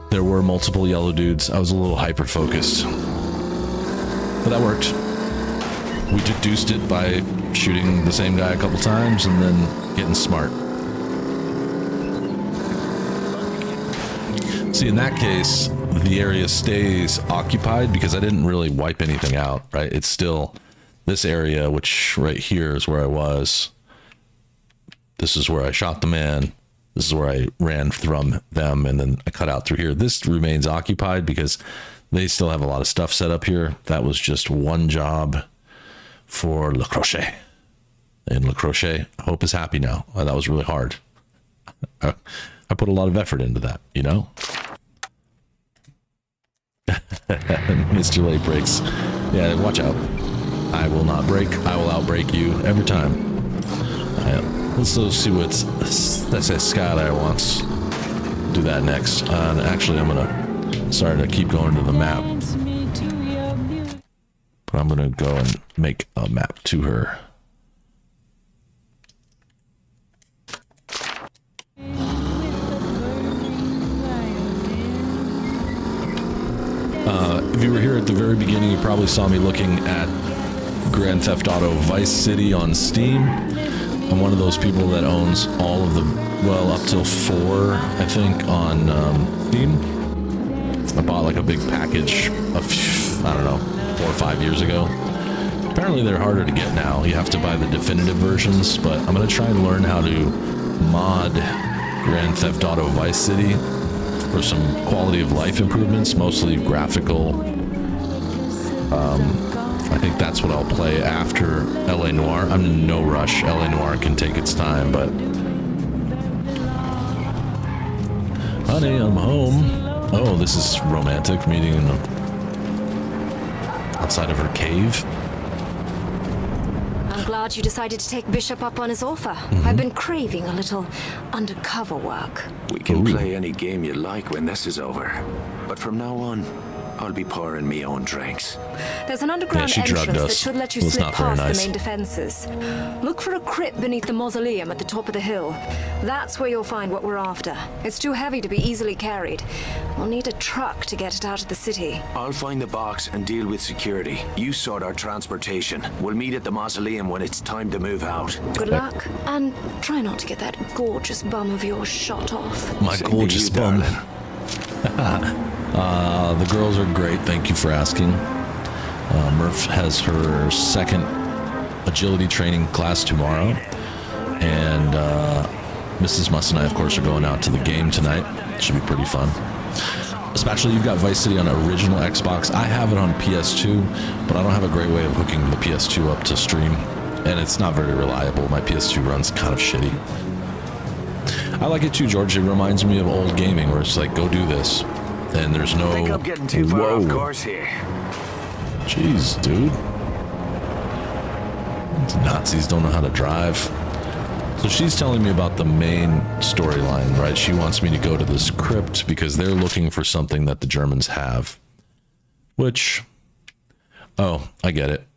There were multiple yellow dudes. I was a little hyper-focused. But that worked. We deduced it by shooting the same guy a couple times and then getting smart. See, in that case, the area stays occupied because I didn't really wipe anything out, right? It's still this area, which right here is where I was. This is where I shot the man. This is where I ran from them, and then I cut out through here. This remains occupied because they still have a lot of stuff set up here. That was just one job for Le Crochet. And Le Crochet, I hope, is happy now. That was really hard. I put a lot of effort into that, you know? Mr. Late breaks. Yeah, watch out. I will not break. I will outbreak you every time. Let's go see what Skylar wants. Do that next. Actually, I'm gonna start to keep going to the map. But I'm gonna go and make a map to her. If you were here at the very beginning, you probably saw me looking at Grand Theft Auto Vice City on Steam. I'm one of those people that owns all of the, well, up till 4, I think, on Steam. I bought like a big package of, I don't know, 4 or 5 years ago. Apparently they're harder to get now. You have to buy the definitive versions, but I'm going to try and learn how to mod Grand Theft Auto Vice City for some quality of life improvements, mostly graphical. I think that's what I'll play after LA Noire. I'm in no rush. LA Noire can take its time, but... Honey, I'm home. Oh, this is romantic, meeting in the... outside of her cave. I'm glad you decided to take Bishop up on his offer. I've been craving a little undercover work. We can play any game you like when this is over. But from now on, I'll be pouring me own drinks. There's an underground she entrance drugged that us. should let you Well, it's slip not very past nice. the main defenses. Look for a crypt beneath the mausoleum at the top of the hill. That's where you'll find what we're after. It's too heavy to be easily carried. We'll need a truck to get it out of the city. I'll find the box and deal with security. You sort our transportation. We'll meet at the mausoleum when it's time to move out. Good luck, and try not to get that gorgeous bum of yours shot off. My Same to gorgeous you, bum. darling. The girls are great. Thank you for asking. Murph has her second agility training class tomorrow. And Mrs. Muss and I, of course, are going out to the game tonight. Should be pretty fun. Especially, you've got Vice City on original Xbox. I have it on PS2, but I don't have a great way of hooking the PS2 up to stream. And it's not very reliable. My PS2 runs kind of shitty. I like it too, George. It reminds me of old gaming where it's like, go do this. And there's no... I think I'm getting too far off course here. Jeez, dude. These Nazis don't know how to drive. So she's telling me about the main storyline, right? She wants me to go to this crypt because they're looking for something that the Germans have. Which... Oh, I get it.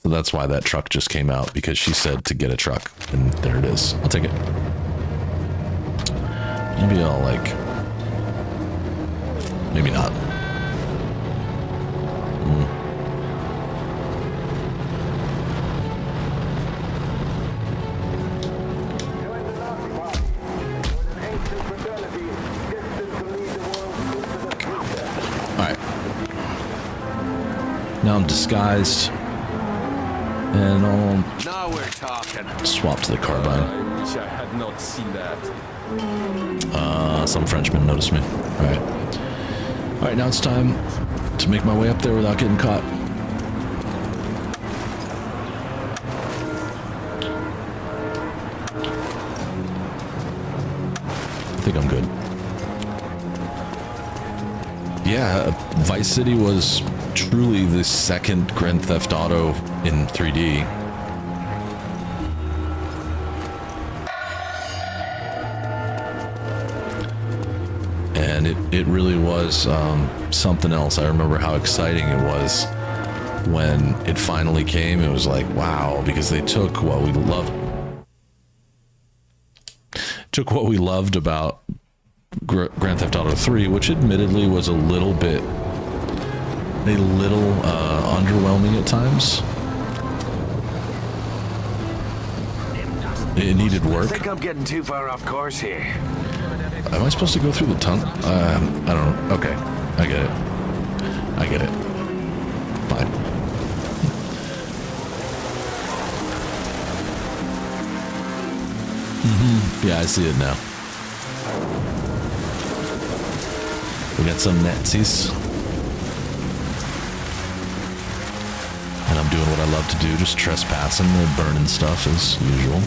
So that's why that truck just came out, because she said to get a truck. And there it is. I'll take it. Maybe I'll, like... Maybe not. Alright. Now I'm disguised. And I'll Now we're talking. swap to the carbine. I wish I had not seen that. Some Frenchman noticed me. Alright. Alright, now it's time to make my way up there without getting caught. I think I'm good. yeah, Vice City was truly the second Grand Theft Auto in 3D. And it really was something else. I remember how exciting it was when it finally came. It was like, wow, because they took what we loved about Grand Theft Auto 3, which admittedly was a little underwhelming at times. It needed work. I think I'm getting too far off course here. Am I supposed to go through the tunnel? I don't know. Okay, I get it. I get it. Fine. Yeah, I see it now. We got some Nazis. And I'm doing what I love to do, just trespassing and burning stuff as usual.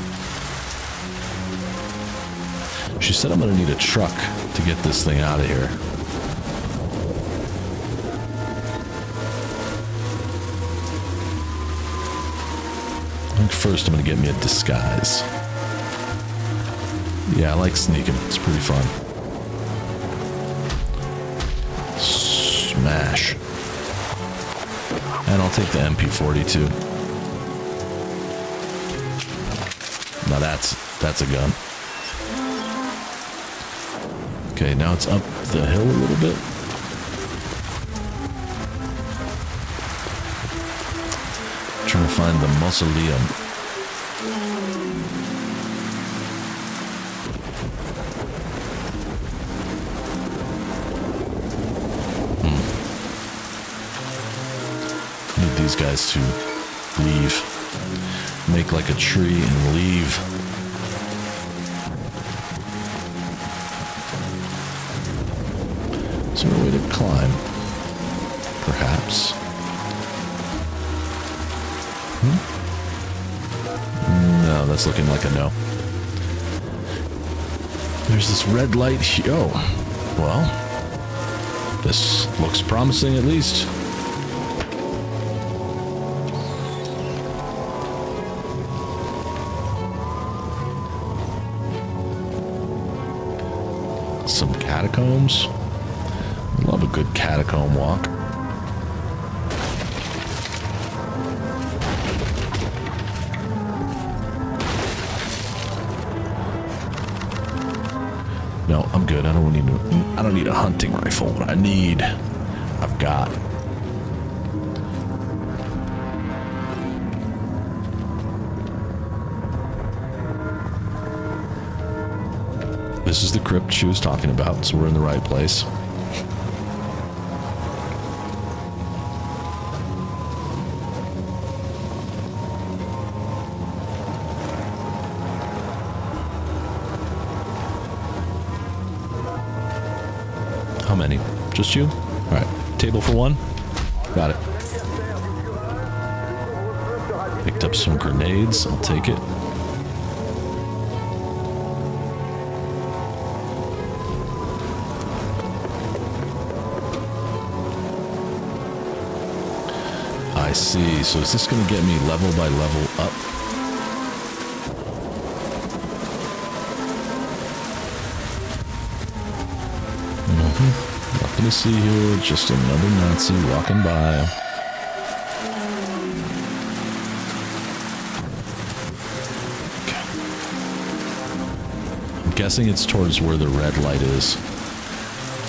She said I'm gonna need a truck to get this thing out of here. I think first I'm gonna get me a disguise. Yeah, I like sneaking. It's pretty fun. Smash. And I'll take the MP40 too. Now that's a gun. Okay, now it's up the hill a little bit. Trying to find the mausoleum. Need these guys to leave. Make like a tree and leave. Is there a way to climb? Perhaps. No, that's looking like a no. There's this red light here. Oh, well, this looks promising at least. Some catacombs. Love a good catacomb walk. No, I'm good. I don't need a hunting rifle. What I need, I've got. This is the crypt she was talking about, so we're in the right place. How many? Just you? Alright. Table for one? Got it. Picked up some grenades. I'll take it. I see. So is this going to get me level by level up? Nothing to see here, just another Nazi walking by. Okay. I'm guessing it's towards where the red light is.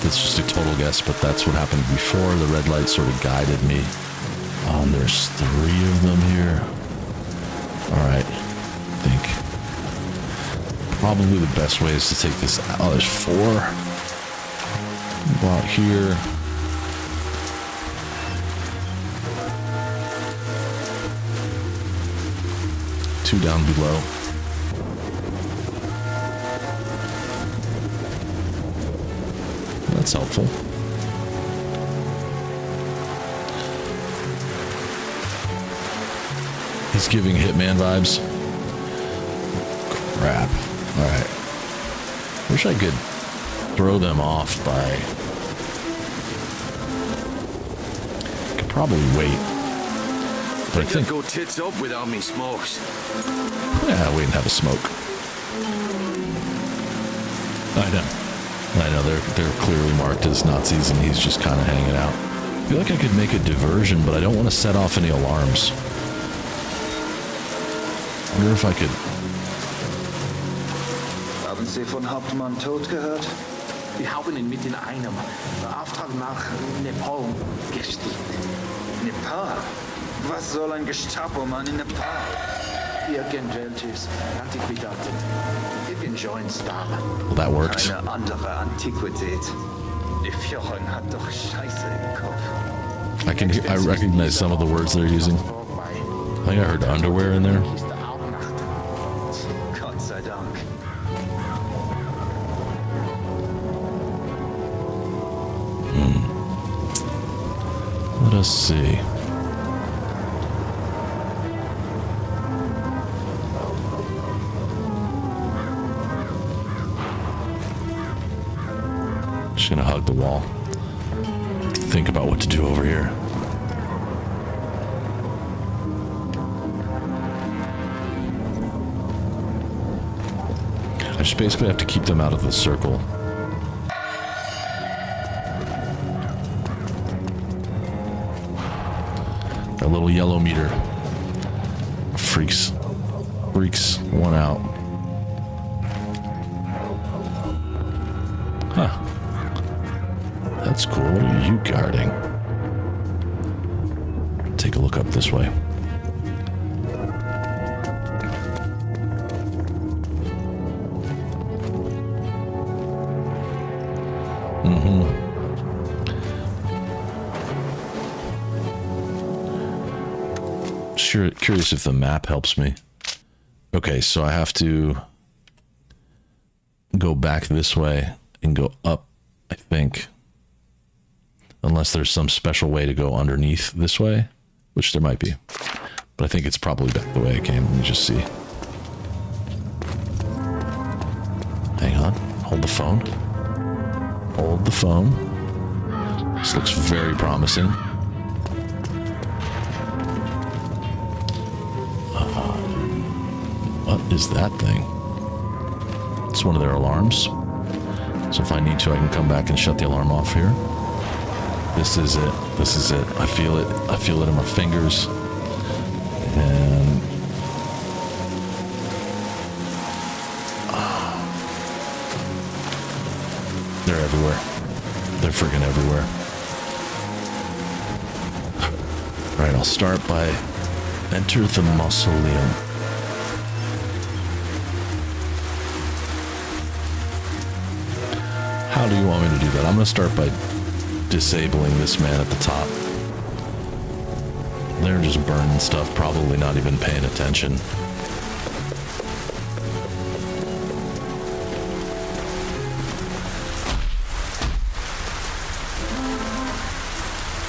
That's just a total guess, but that's what happened before. The red light sort of guided me. There's 3 of them here. Alright. I think probably the best way is to take this out. Oh, there's 4. Go out here. Two down below. That's helpful. He's giving Hitman vibes. Crap. Alright. Wish I could throw them off by probably wait. But I think... go tits up without me smokes. Yeah, wait and have a smoke. I know, they're clearly marked as Nazis and he's just kind of hanging out. I feel like I could make a diversion, but I don't want to set off any alarms. I wonder if I could... Haben Sie von Hauptmann Tod gehört? Wir haben ihn mit in einem Auftrag nach Nepal geschickt. Nepal? Was soll ein Gestapo-Mann in Nepal? Irgendwelches Antiquitäten. Irgendein Star. Well, that worked. Eine andere Antiquität. Die Führung hat doch Scheiße im Kopf. I recognize some of the words they're using. I think I heard underwear in there. Gott sei Dank. Let us see. Just gonna hug the wall. Think about what to do over here. I just basically have to keep them out of the circle. A little yellow meter. Freaks one out. Huh. That's cool. What are you guarding? Take a look up this way. Curious if the map helps me. Okay, so I have to go back this way and go up, I think. Unless there's some special way to go underneath this way, which there might be. But I think it's probably back the way I came. Let me just see. Hang on. Hold the phone. Hold the phone. This looks very promising. What is that thing? It's one of their alarms. So if I need to, I can come back and shut the alarm off here. This is it. This is it. I feel it. I feel it in my fingers. And... they're everywhere. They're freaking everywhere. Alright, I'll start by enter the mausoleum. How do you want me to do that? I'm going to start by disabling this man at the top. They're just burning stuff, probably not even paying attention.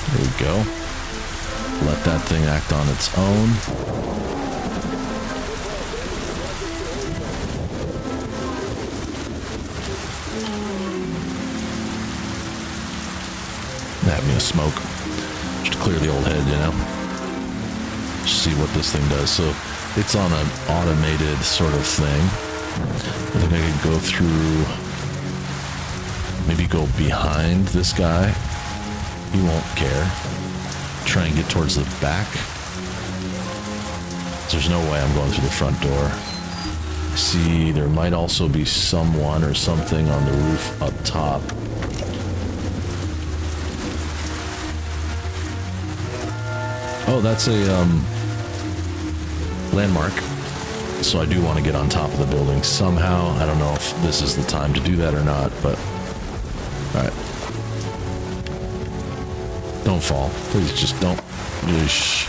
There we go. Let that thing act on its own. Have me a smoke. Just to clear the old head, you know? Just see what this thing does. So it's on an automated sort of thing. I think I could go through, maybe go behind this guy. He won't care. Try and get towards the back. There's no way I'm going through the front door. See, there might also be someone or something on the roof up top. Oh, that's a landmark. So I do want to get on top of the building somehow. I don't know if this is the time to do that or not, but... Alright. Don't fall. Please just don't. Yeesh.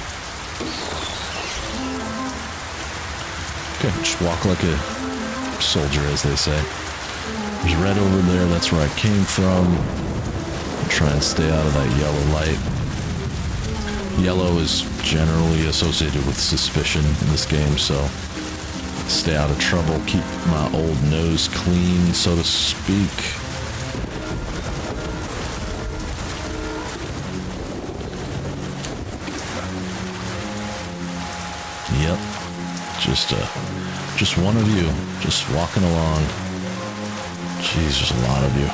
Okay, just walk like a soldier, as they say. There's red over there. That's where I came from. Try and stay out of that yellow light. Yellow is generally associated with suspicion in this game, so stay out of trouble, keep my old nose clean, so to speak. Yep. Just one of you, just walking along. Jeez, there's a lot of you.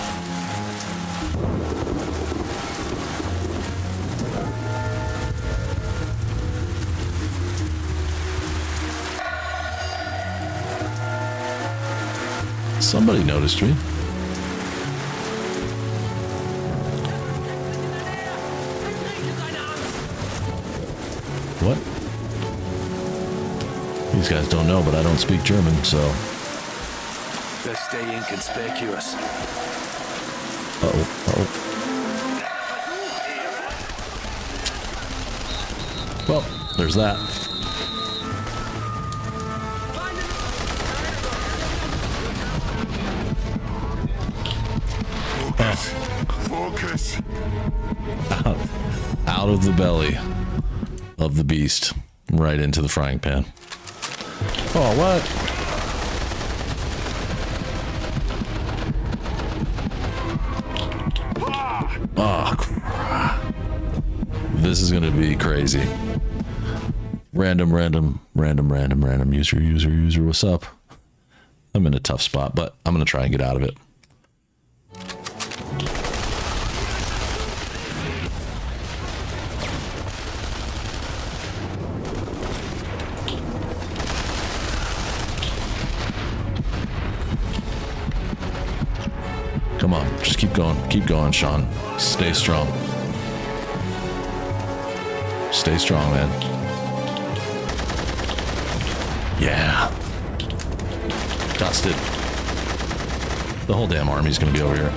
Somebody noticed me. What? These guys don't know, but I don't speak German, so... Best stay inconspicuous. Uh-oh, uh-oh. Well, there's that. Focus. Out of the belly of the beast, right into the frying pan. Oh, what? Oh, crap. This is gonna be crazy. Random, user, what's up? I'm in a tough spot, but I'm gonna try and get out of it. Come on, just keep going, Sean. Stay strong. Stay strong, man. Yeah. Dusted. The whole damn army's gonna be over here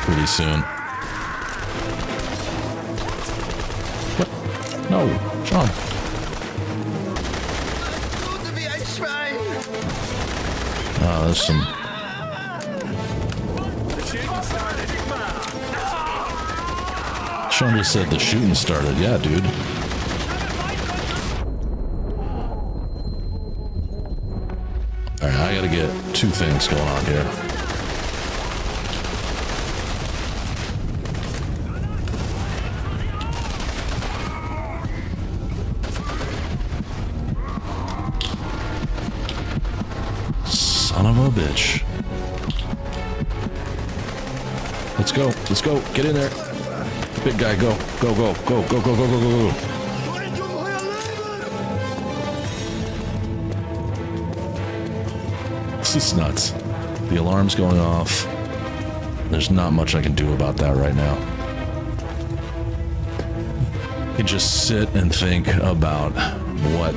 pretty soon. What? No, Sean. Oh, there's some... Sean just said the shooting started. Yeah, dude. Alright, I gotta get two things going on here. Son of a bitch. Let's go, get in there. Big guy, go. This is nuts. The alarm's going off. There's not much I can do about that right now. I can just sit and think about what,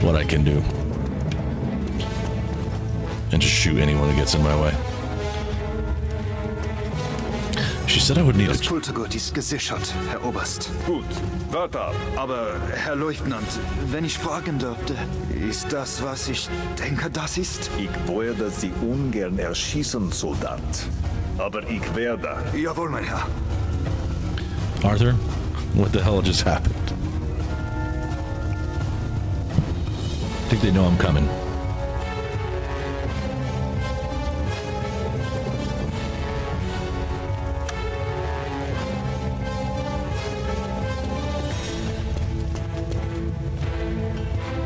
what I can do. And just shoot anyone that gets in my way. She said I would need Das a... Kulturgut ist gesichert, Herr Oberst. Gut, warte ab. Aber, Herr Leutnant, wenn ich fragen dürfte, ist das, was ich denke, das ist? Ich würde Sie ungern erschießen, Soldat. Aber ich werde. Jawohl, mein Herr. Arthur, what the hell just happened? I think they know I'm coming.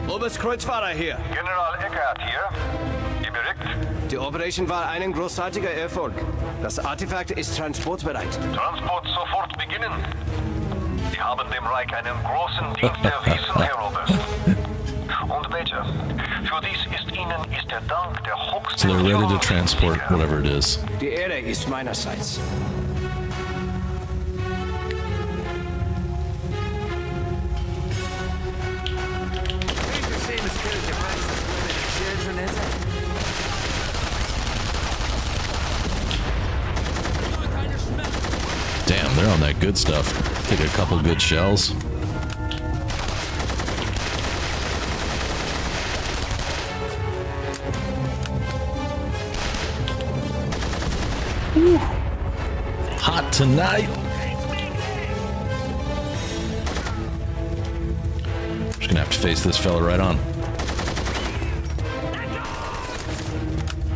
Oberstkreuzfahrer hier. General Eckert hier. Ihr bericht? Die Operation war ein großartiger Erfolg. Das Artefakt ist transportbereit. Transport sofort beginnen. Sie haben dem Reich einen großen Dienst erwiesen, Herr Oberst. Und bitte, für dies ist Ihnen der Dank der So höchsten they're ready to transport whatever it is. Die Ehre ist meinerseits. Damn, they're on that good stuff. Take a couple good shells. Woo. Hot tonight. Just gonna have to face this fella right on.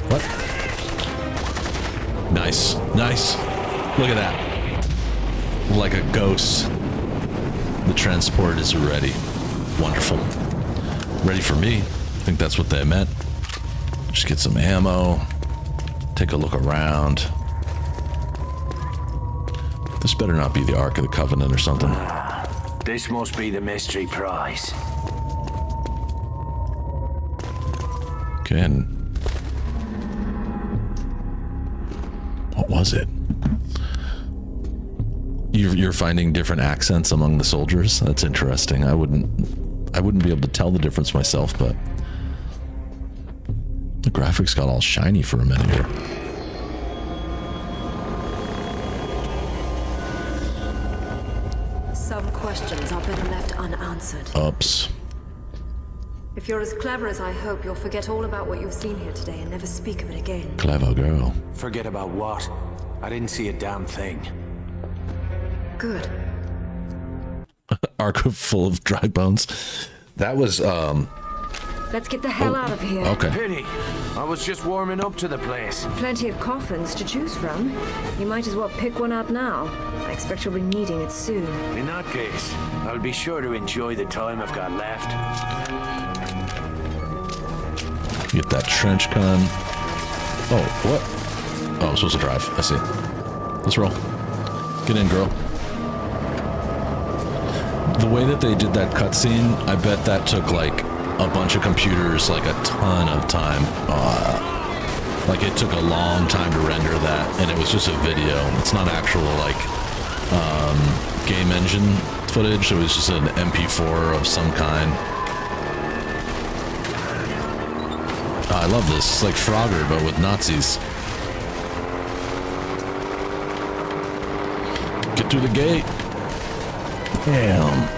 What? Nice. Look at that. Like a ghost. The transport is ready. Wonderful. Ready for me. I think that's what they meant. Just get some ammo. Take a look around. This better not be the Ark of the Covenant or something. This must be the mystery prize. Okay, and what was it? You're finding different accents among the soldiers? That's interesting. I wouldn't be able to tell the difference myself, but the graphics got all shiny for a minute here. Some questions are better left unanswered. Ups. If you're as clever as I hope, you'll forget all about what you've seen here today and never speak of it again. Clever girl. Forget about what? I didn't see a damn thing. Good. Ark full of dry bones. That was, Let's get the hell out of here. Okay. Pity. I was just warming up to the place. Plenty of coffins to choose from. You might as well pick one out now. I expect you'll be needing it soon. In that case, I'll be sure to enjoy the time I've got left. Get that trench gun. Oh, what? Oh, I'm supposed to drive. I see. Let's roll. Get in, girl. The way that they did that cutscene, I bet that took like a bunch of computers, like a ton of time. Like it took a long time to render that, and it was just a video. It's not actual like game engine footage. It was just an MP4 of some kind. I love this. It's like Frogger, but with Nazis. Get through the gate. Damn.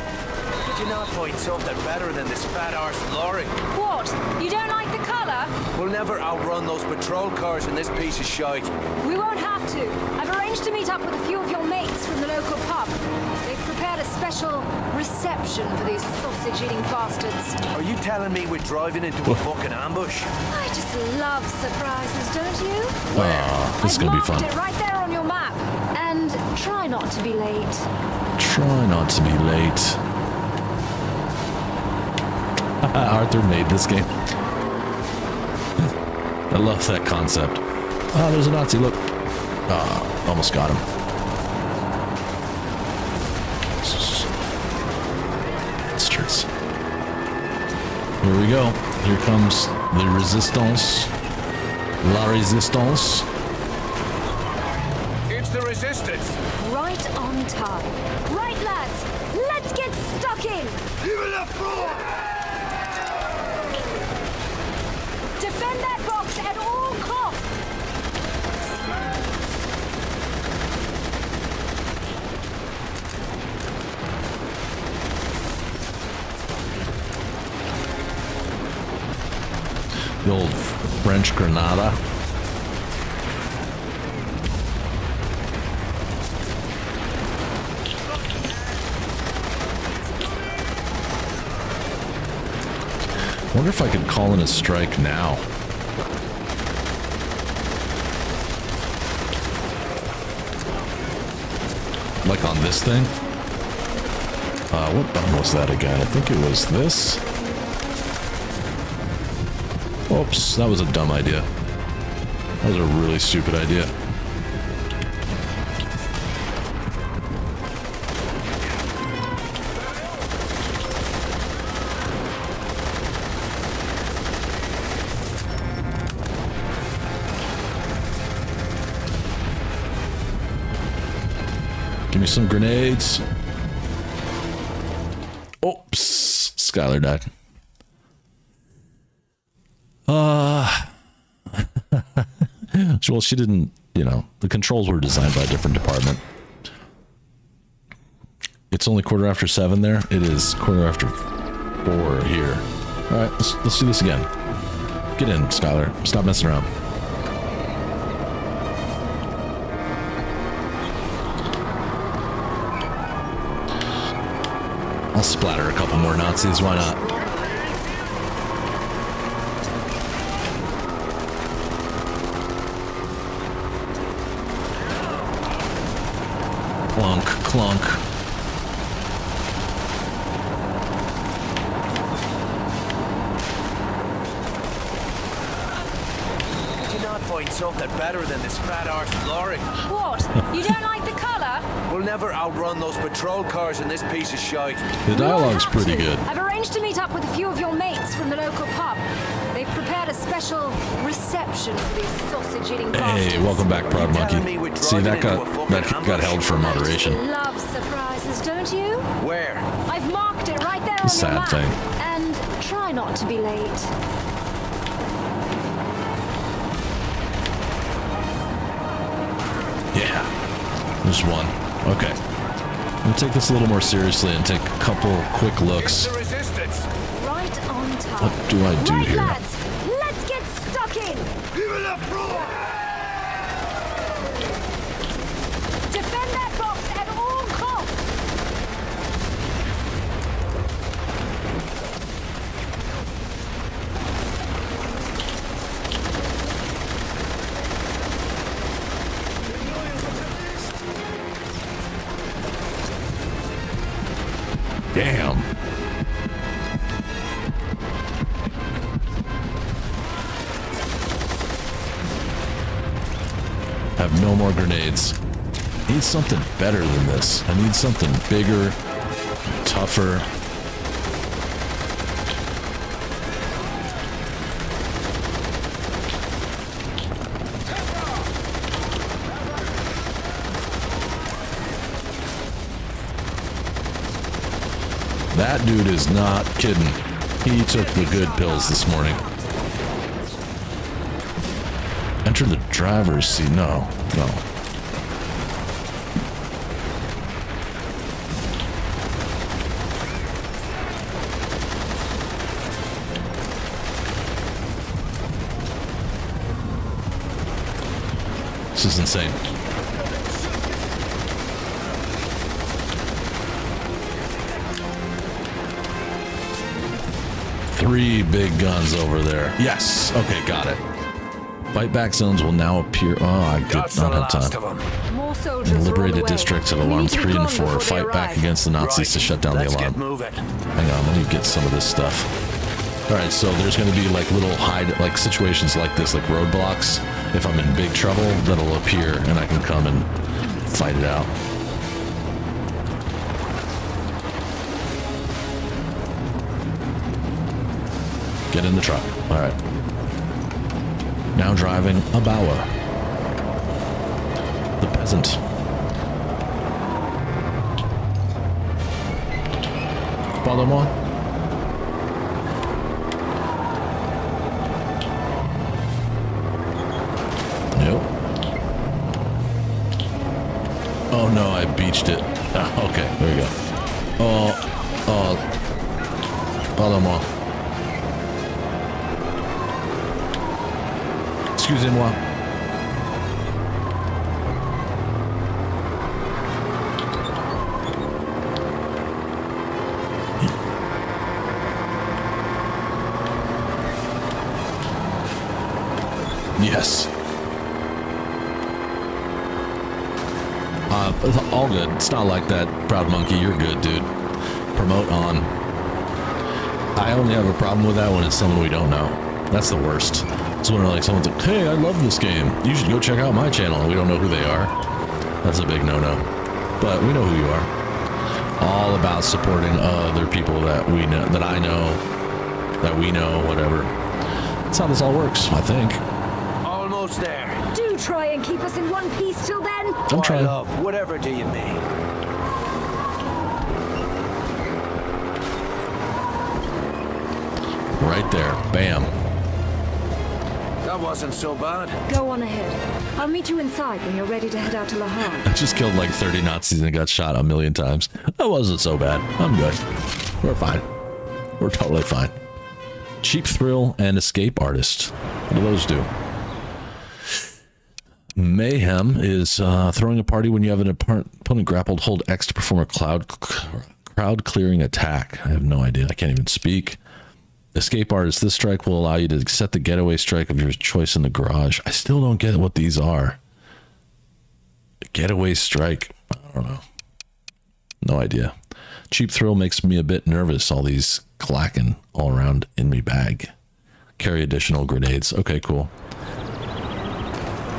Did you not find something better than this fat arse lorry? What? You don't like the color? We'll never outrun those patrol cars in this piece of shite. We won't have to. I've arranged to meet up with a few of your mates from the local pub. They've prepared a special reception for these sausage-eating bastards. Are you telling me we're driving into a fucking ambush? I just love surprises, don't you? This is gonna be fun. I've marked it right there on your map. And try not to be late. Try not to be late. Arthur made this game. I love that concept. Oh, there's a Nazi, look. Almost got him. Bastards. Here we go. Here comes the resistance. La resistance. It's the resistance. Right on time. Right, lads. Let's get stuck in. Defend that box at all costs. The old French Granada. I wonder if I could call in a strike now. Like on this thing? What button was that again? I think it was this. Oops, that was a dumb idea. That was a really stupid idea. Give me some grenades. Oops, Skylar died. Well, she didn't, you know, the controls were designed by a different department. It's only 7:15 there. It is 4:15 here. All right, let's do this again. Get in, Skylar. Stop messing around. I'll splatter a couple more Nazis. Why not? Clunk, clunk. find something better than this fat-arsed lorry. What? You don't like the colour? We'll never outrun those patrol cars in this piece of shite. The dialogue's pretty good. I've arranged to meet up with a few of your mates from the local pub. They've prepared a special reception for these sausage-eating bastards. Hey, welcome back, Proud Monkey. See, that got held for moderation. You love surprises, don't you? Where? I've marked it right there on the Sad map. thing. And try not to be late. Yeah, there's one. Okay. I'm gonna take this a little more seriously and take a couple quick looks. Right on time. What do I do right, here? Lads, let's get stuck in. Defend that box at all costs. Damn. Have no more grenades. Need something better than this. I need something bigger, tougher. That dude is not kidding. He took the good pills this morning. Enter the driver's seat. No. This is insane. Three big guns over there. Yes. Okay, got it. Fight back zones will now appear. Oh, I did not have time. More soldiers In liberated are on the way. districts at We alarm need to be 3 and gone 4. before they Fight back arrive. against the Nazis to shut down the Let's alarm. get moving. Hang on, let me get some of this stuff. All right, so there's going to be like little like situations like this, like roadblocks. If I'm in big trouble, that'll appear and I can come and fight it out. Get in the truck. All right. Now driving a Bauer. The peasant. Follow-moi. Nope. Oh no, I beached it. Okay, there we go. Follow-moi. Excusez-moi. Yes. It's all good. It's not like that, Proud Monkey. You're good, dude. Promote on. I only have a problem with that when it's someone we don't know. That's the worst. It's when like someone's like, hey, I love this game. You should go check out my channel. We don't know who they are. That's a big no-no. But we know who you are. All about supporting other people that we know, that I know, that we know, whatever. That's how this all works, I think. Almost there. Do try and keep us in one piece till then. I'm trying. Love, whatever do you mean? Right there. Bam. That wasn't so bad. Go on ahead. I'll meet you inside when you're ready to head out to La Havre. I just killed like 30 Nazis and got shot a million times. That wasn't so bad. I'm good. We're fine. We're totally fine. Cheap Thrill and Escape Artist. What do those do? Mayhem is throwing a party when you have an opponent grappled. Hold X to perform a crowd clearing attack. I have no idea. I can't even speak. Escape Artist. This strike will allow you to set the getaway strike of your choice in the garage. I still don't get what these are. Getaway strike. I don't know. No idea. Cheap Thrill makes me a bit nervous. All these clacking all around in me bag. Carry additional grenades. Okay, cool.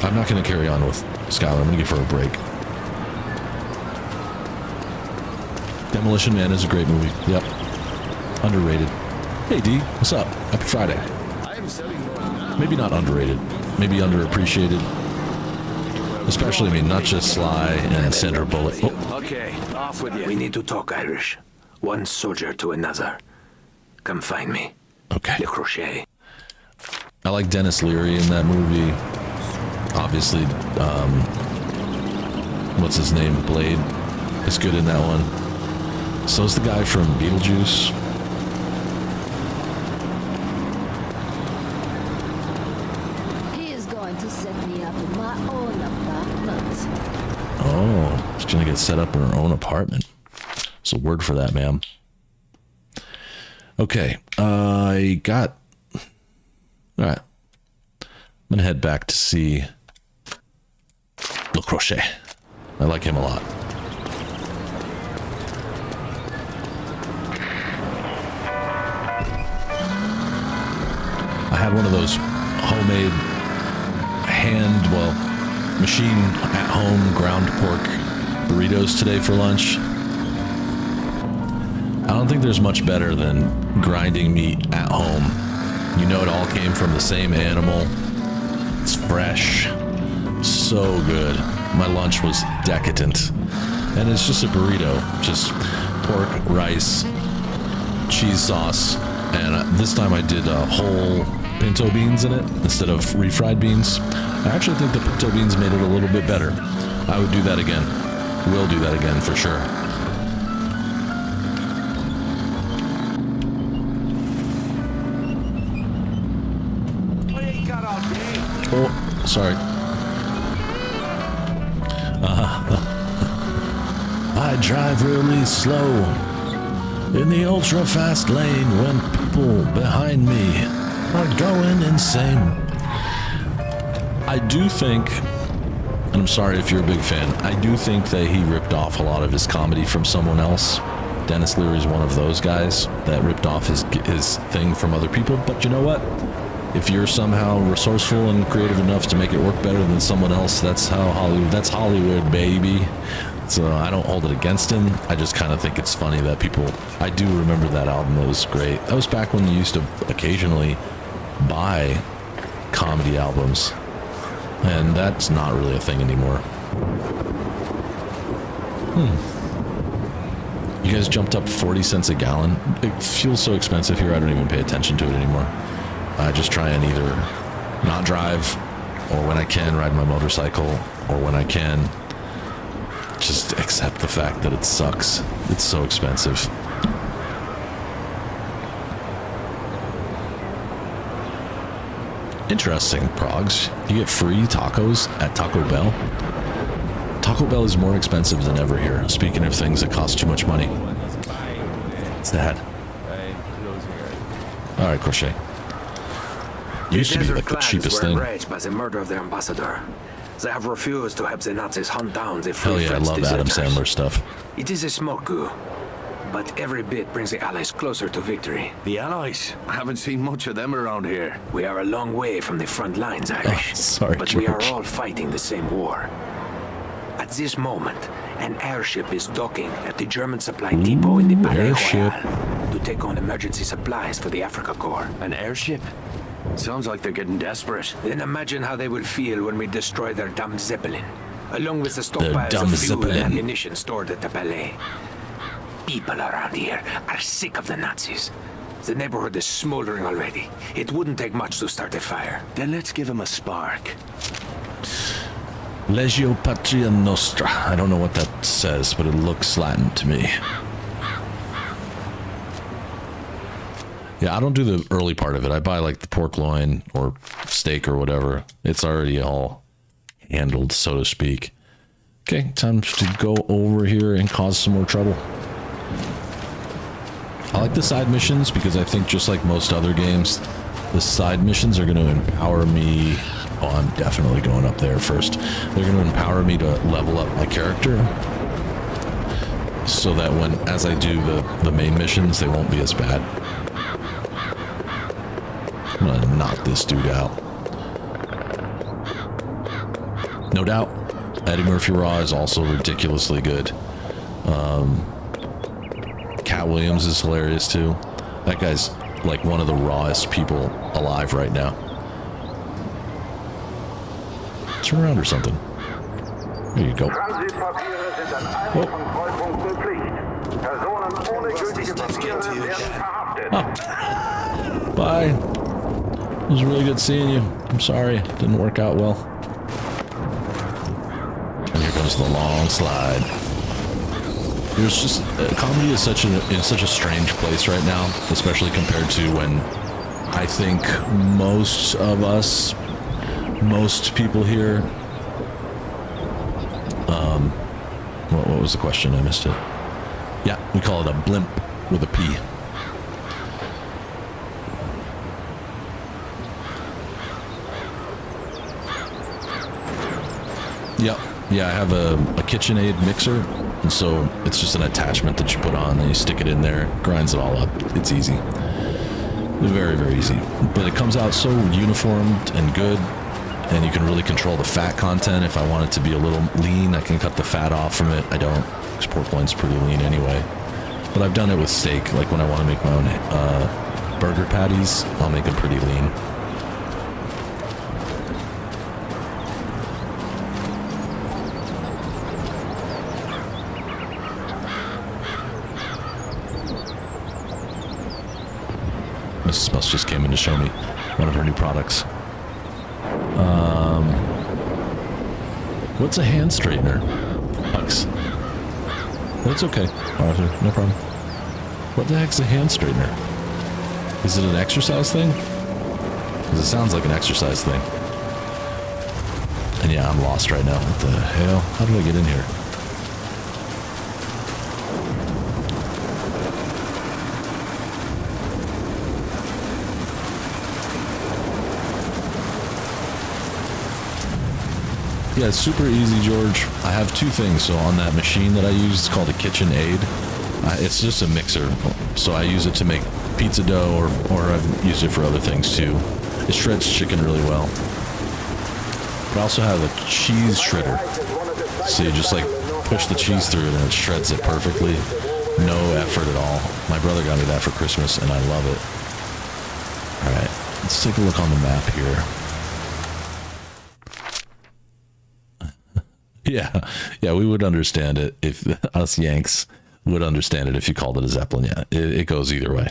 I'm not going to carry on with Skylar. I'm going to give her a break. Demolition Man is a great movie. Yep. Underrated. Hey, D. What's up? Happy Friday. Maybe not underrated. Maybe underappreciated. Especially, I mean, not just Sly and Sandra Bullock. Oh. Okay, off with you. We need to talk Irish. One soldier to another. Come find me. Okay. Le Crochet. I like Dennis Leary in that movie. Obviously, what's his name? Blade is good in that one. So's the guy from Beetlejuice. He is going to set me up in my own apartment. Oh, she's gonna get set up in her own apartment. There's a word for that, ma'am. Okay, I got... Alright. I'm gonna head back to see Le Crochet. I like him a lot. I had one of those homemade machine at home ground pork burritos today for lunch. I don't think there's much better than grinding meat at home. You know, it all came from the same animal. It's fresh. So good. My lunch was decadent. And it's just a burrito. Just pork, rice, cheese sauce. And this time I did whole pinto beans in it instead of refried beans. I actually think the pinto beans made it a little bit better. I would do that again. Will do that again for sure. Oh, sorry. I drive really slow in the ultra fast lane when people behind me are going insane. I do think, and I'm sorry if you're a big fan, I do think that he ripped off a lot of his comedy from someone else. Dennis Leary is one of those guys that ripped off his thing from other people. But you know what? If you're somehow resourceful and creative enough to make it work better than someone else, that's Hollywood, baby. So I don't hold it against him. I just kind of think it's funny that people... I do remember that album. That was great. That was back when you used to occasionally buy comedy albums. And that's not really a thing anymore. You guys jumped up 40 cents a gallon. It feels so expensive here, I don't even pay attention to it anymore. I just try and either not drive, or when I can, ride my motorcycle, or when I can, just accept the fact that it sucks. It's so expensive. Interesting, Progs. You get free tacos at Taco Bell. Taco Bell is more expensive than ever here. Speaking of things that cost too much money. What's that? Alright, Crochet. Used to be like the cheapest thing. Enraged by the murder of their ambassador. They have refused to help the Nazis hunt down the Hell yeah, I love Adam Sandler stuff. It is a small coup, but every bit brings the Allies closer to victory. The Allies? I haven't seen much of them around here. We are a long way from the front lines, Irish. Sorry, but George. we are all fighting the same war. At this moment, an airship is docking at the German supply depot in the Palais Royal to take on emergency supplies for the Africa Corps. An airship? Sounds like they're getting desperate. Then imagine how they will feel when we destroy their dumb Zeppelin, along with the stockpiles dumb of fuel Zeppelin. and ammunition stored at the Palais. People around here are sick of the Nazis. The neighborhood is smoldering already. It wouldn't take much to start a fire. Then let's give them a spark. Legio Patria Nostra. I don't know what that says, but it looks Latin to me. Yeah, I don't do the early part of it. I buy like the pork loin or steak or whatever. It's already all handled, so to speak. Okay, time to go over here and cause some more trouble. I like the side missions because I think just like most other games, the side missions are going to empower me. Oh, I'm definitely going up there first. They're going to empower me to level up my character so that as I do the main missions, they won't be as bad. I'm gonna knock this dude out. No doubt. Eddie Murphy Raw is also ridiculously good. Cat Williams is hilarious too. That guy's like one of the rawest people alive right now. Turn around or something. There you go. Oh. Bye. It was really good seeing you. I'm sorry it didn't work out well. And here comes the long slide. There's just comedy is such a strange place right now, especially compared to when I think most people here. What was the question? I missed it. Yeah, we call it a blimp with a P. Yep. Yeah, I have a KitchenAid mixer, and so it's just an attachment that you put on, and you stick it in there, grinds it all up. It's easy. Very, very easy. But it comes out so uniformed and good, and you can really control the fat content. If I want it to be a little lean, I can cut the fat off from it. I don't, because pork loin's pretty lean anyway. But I've done it with steak, like when I want to make my own burger patties, I'll make them pretty lean. Mrs. Bus just came in to show me one of her new products. What's a hand straightener? Hugs. That's okay, Arthur. No problem. What the heck's a hand straightener? Is it an exercise thing? Because it sounds like an exercise thing. And yeah, I'm lost right now. What the hell? How did I get in here? Yeah, it's super easy, George. I have two things. So on that machine that I use, it's called a KitchenAid. It's just a mixer. So I use it to make pizza dough, or I've used it for other things too. It shreds chicken really well. But I also have a cheese shredder. So you just like push the cheese through it and it shreds it perfectly. No effort at all. My brother got me that for Christmas and I love it. Alright, let's take a look on the map here. Yeah, we would understand it if us Yanks would understand it if you called it a Zeppelin. Yeah, it goes either way.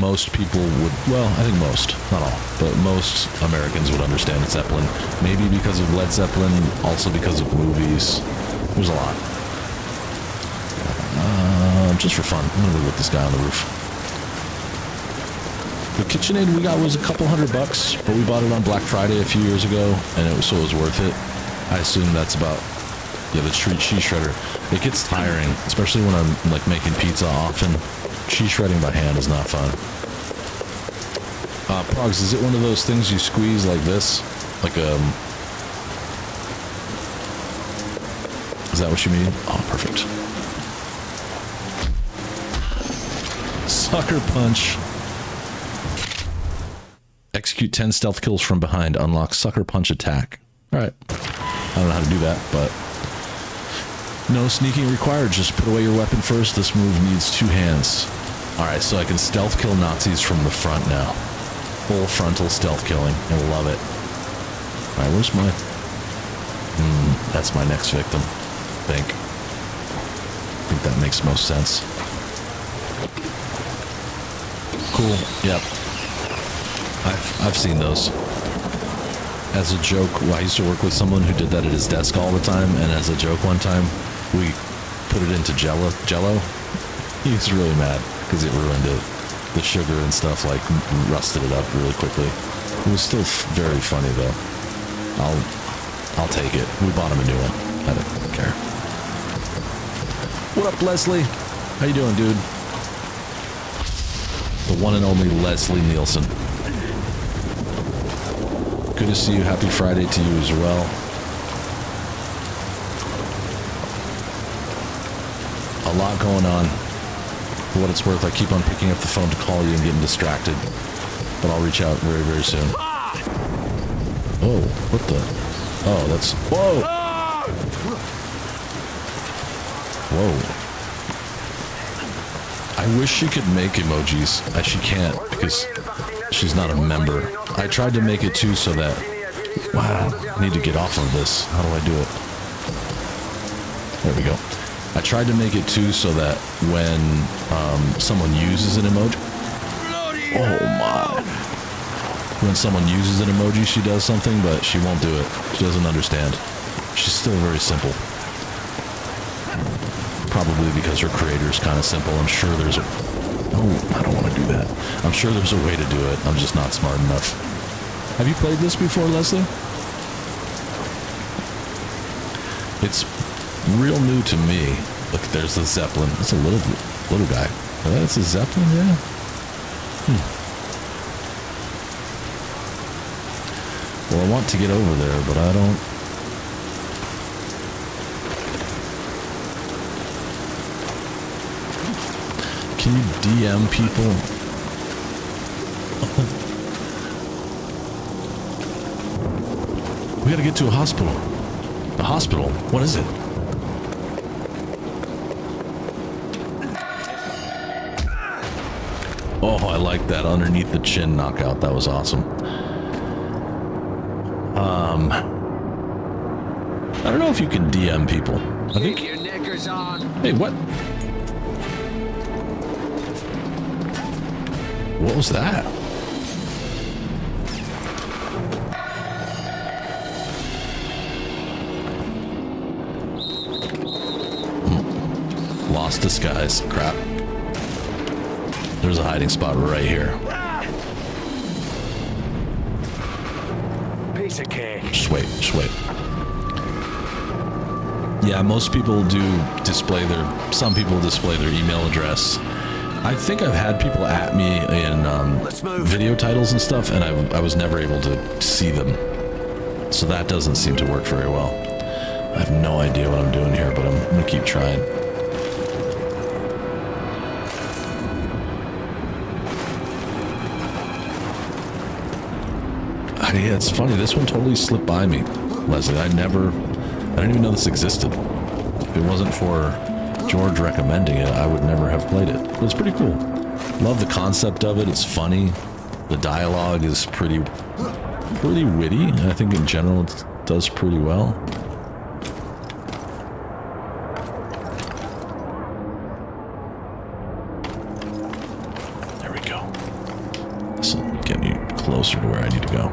Most people would, well, I think most, not all, but most Americans would understand Zeppelin. Maybe because of Led Zeppelin, also because of movies. There's a lot. Just for fun, I'm gonna go with this guy on the roof. The KitchenAid we got was a couple $100, but we bought it on Black Friday a few years ago, and it was worth it. I assume that's about, yeah, the cheese shredder. It gets tiring, especially when I'm like making pizza often. Cheese shredding by hand is not fun. Progs, is it one of those things you squeeze like this? Like is that what you mean? Oh, perfect. Sucker punch. Execute 10 stealth kills from behind. Unlock sucker punch attack. Alright. I don't know how to do that, but no sneaking required. Just put away your weapon first. This move needs 2 hands. Alright, so I can stealth kill Nazis from the front now. Full frontal stealth killing. I love it. Alright, where's my... that's my next victim. I think that makes most sense. Cool. Yep. I've seen those. As a joke, I used to work with someone who did that at his desk all the time, and as a joke one time, we put it into Jello. He was really mad because it ruined it. The sugar and stuff like rusted it up really quickly. It was still very funny though. I'll take it. We bought him a new one. I don't care. What up, Leslie? How you doing, dude? The one and only Leslie Nielsen. Good to see you. Happy Friday to you as well. A lot going on. For what it's worth, I keep on picking up the phone to call you and getting distracted. But I'll reach out very, very soon. Oh, what the? Oh, that's... Whoa! Whoa. I wish she could make emojis. She can't because she's not a member. I tried to make it too so that... Wow, I need to get off of this. How do I do it? There we go. I tried to make it too so that when someone uses an emoji... Oh my. When someone uses an emoji, she does something, but she won't do it. She doesn't understand. She's still very simple. Probably because her creator is kind of simple. I'm sure there's a... Oh, I don't want to do that. I'm sure there's a way to do it. I'm just not smart enough. Have you played this before, Leslie? It's real new to me. Look, there's the Zeppelin. That's a little guy. Oh, that's a Zeppelin, yeah. Well, I want to get over there, but I don't... Can you DM people? We gotta get to a hospital. A hospital? What is it? Oh, I like that underneath the chin knockout. That was awesome. I don't know if you can DM people. I think... Keep your knickers on. Hey, what? What was that? Lost disguise. Crap. There's a hiding spot right here. Piece of cake. Just wait. Just wait. Yeah, most people do display their... Some people display their email address. I think I've had people at me in video titles and stuff, and I was never able to see them. So that doesn't seem to work very well. I have no idea what I'm doing here, but I'm going to keep trying. Yeah, it's funny. This one totally slipped by me, Leslie. I didn't even know this existed. If it wasn't for George recommending it, I would never have played it. But it's pretty cool. Love the concept of it. It's funny. The dialogue is pretty witty. I think in general it does pretty well. There we go. This will get me closer to where I need to go.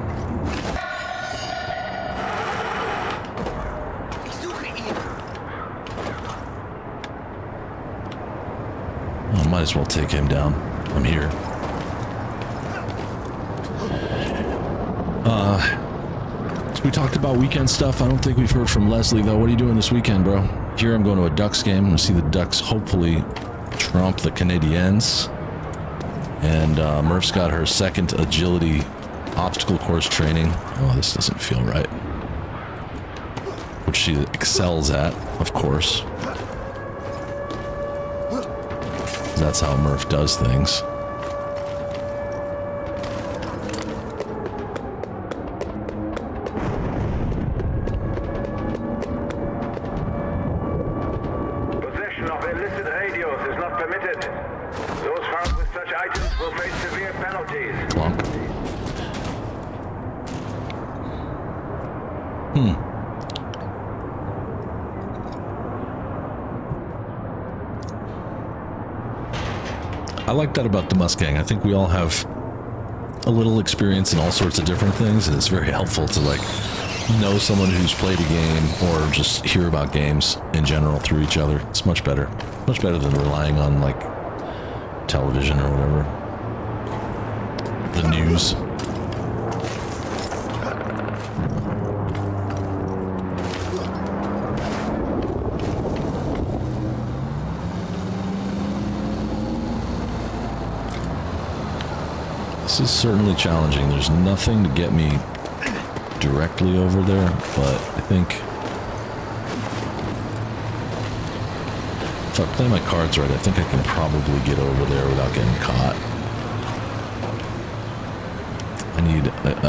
Might as well take him down. I'm here. So we talked about weekend stuff. I don't think we've heard from Leslie, though. What are you doing this weekend, bro? Here I'm going to a Ducks game. I'm going to see the Ducks hopefully trump the Canadiens. And Murph's got her second agility obstacle course training. Oh, this doesn't feel right. Which she excels at, of course. That's how Murph does things. Possession of illicit radios is not permitted. Those found with such items will face severe penalties. Clunk. I like that about the Mustang. I think we all have a little experience in all sorts of different things, and it's very helpful to like know someone who's played a game or just hear about games in general through each other. It's much better than relying on like television or whatever. The news. This is certainly challenging. There's nothing to get me directly over there, but I think if I play my cards right, I think I can probably get over there without getting caught. I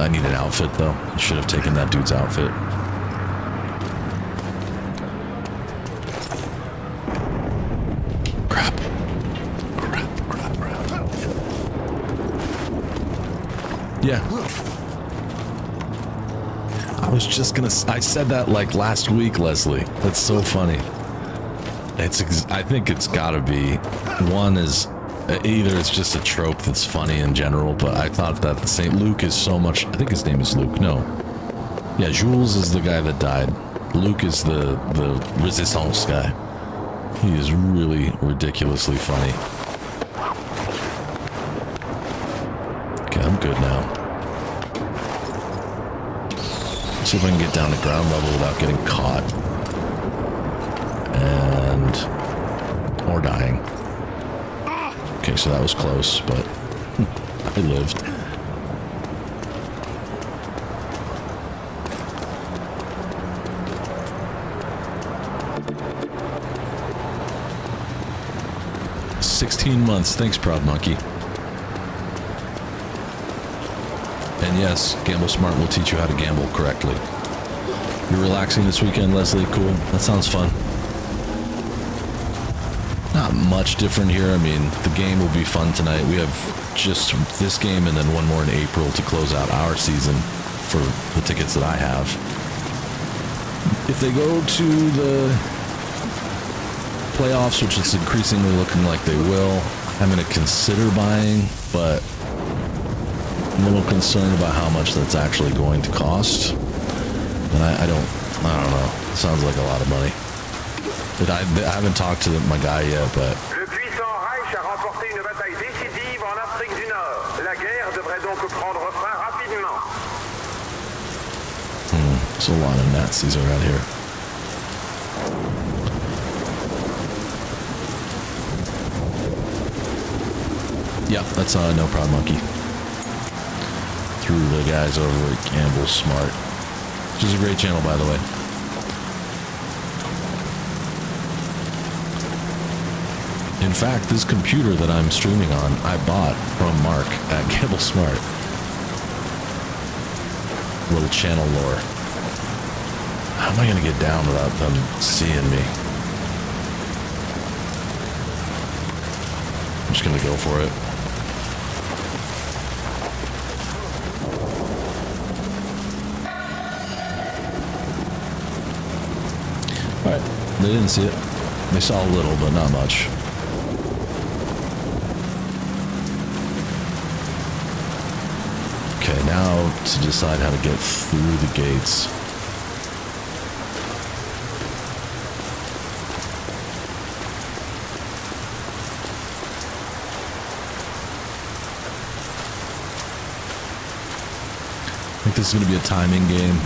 need an outfit though. I should have taken that dude's outfit. Yeah. I was just gonna... I said that like last week, Leslie. That's so funny. I think it's gotta be... One is... Either it's just a trope that's funny in general, but I thought that the St. Luke is so much... I think his name is Luke. No. Yeah, Jules is the guy that died. Luke is the Resistance guy. He is really ridiculously funny. Okay, I'm good now. See if I can get down to ground level without getting caught. Or dying. Okay, so that was close, but I lived. $16 months. Thanks, Proud Monkey. And yes, Gamble Smart will teach you how to gamble correctly. You're relaxing this weekend, Leslie? Cool. That sounds fun. Not much different here. I mean, the game will be fun tonight. We have just this game and then one more in April to close out our season for the tickets that I have. If they go to the playoffs, which is increasingly looking like they will, I'm going to consider buying, but I'm a little concerned about how much that's actually going to cost. And I don't know. It sounds like a lot of money. But I haven't talked to my guy yet, but... Le puissant Reich a remporté une bataille décisive en Afrique du Nord. La guerre devrait donc prendre fin rapidement. There's a lot of Nazis around here. Yeah, that's no problem, Monkey. Through the guys over at Gamble Smart. Which is a great channel, by the way. In fact, this computer that I'm streaming on, I bought from Mark at Gamble Smart. Little channel lore. How am I going to get down without them seeing me? I'm just going to go for it. Alright, they didn't see it. They saw a little, but not much. Okay, now to decide how to get through the gates. I think this is going to be a timing game.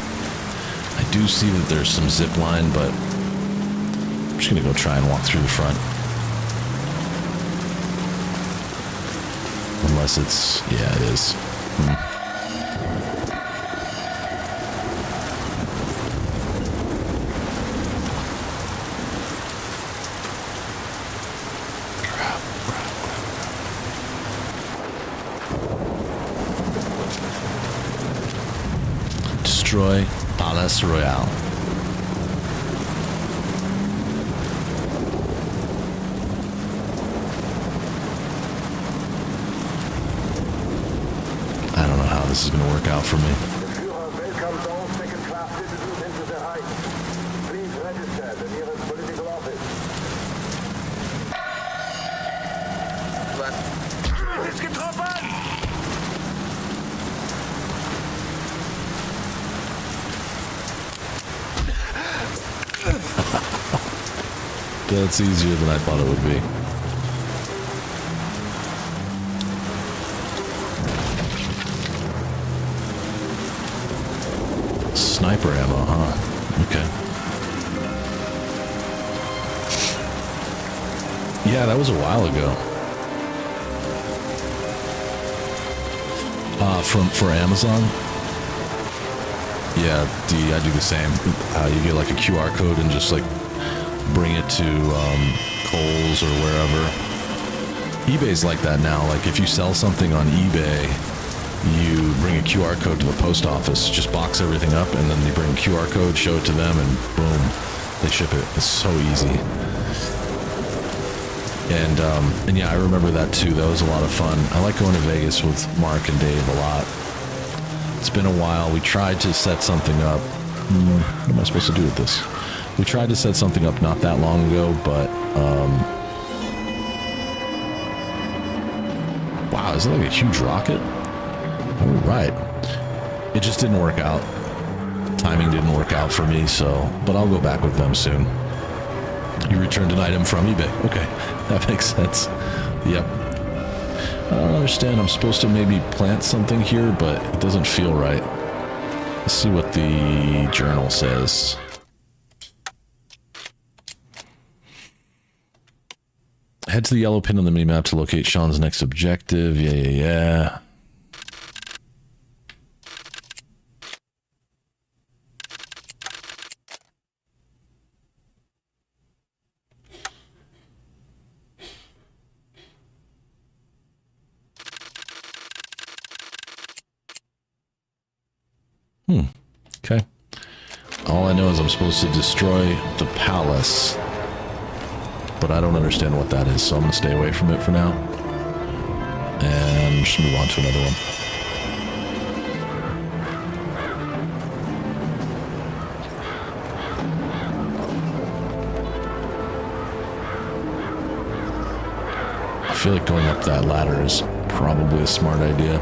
I do see that there's some zip line, but I'm just going to go try and walk through the front. Unless it's... yeah, it is. Destroy Palace Royale. I don't know how this is going to work out for me. That's easier than I thought it would be. Sniper ammo, huh? Okay. Yeah, that was a while ago. For Amazon? Yeah, I do the same. You get like a QR code and just like bring it to Kohl's or wherever. eBay's like that now. Like if you sell something on eBay, you bring a QR code to the post office, just box everything up, and then you bring a QR code, show it to them, and boom, they ship it. It's so easy. And yeah, I remember that too. That was a lot of fun. I like going to Vegas with Mark and Dave a lot. It's been a while. We tried to set something up. What am I supposed to do with this? We tried to set something up not that long ago, but, wow, is it like a huge rocket? All right. It just didn't work out. Timing didn't work out for me, so, but I'll go back with them soon. You returned an item from eBay. Okay, that makes sense. Yep. I don't understand. I'm supposed to maybe plant something here, but it doesn't feel right. Let's see what the journal says. Head to the yellow pin on the minimap to locate Sean's next objective. Yeah. Okay. All I know is I'm supposed to destroy the palace, but I don't understand what that is, so I'm going to stay away from it for now. And just move on to another one. I feel like going up that ladder is probably a smart idea.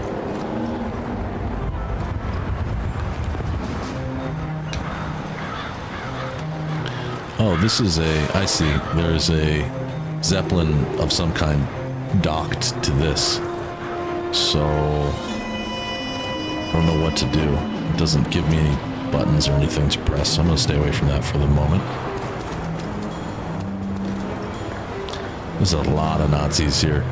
Oh, this is I see. There's a Zeppelin of some kind docked to this. So, I don't know what to do. It doesn't give me any buttons or anything to press, so I'm going to stay away from that for the moment. There's a lot of Nazis here.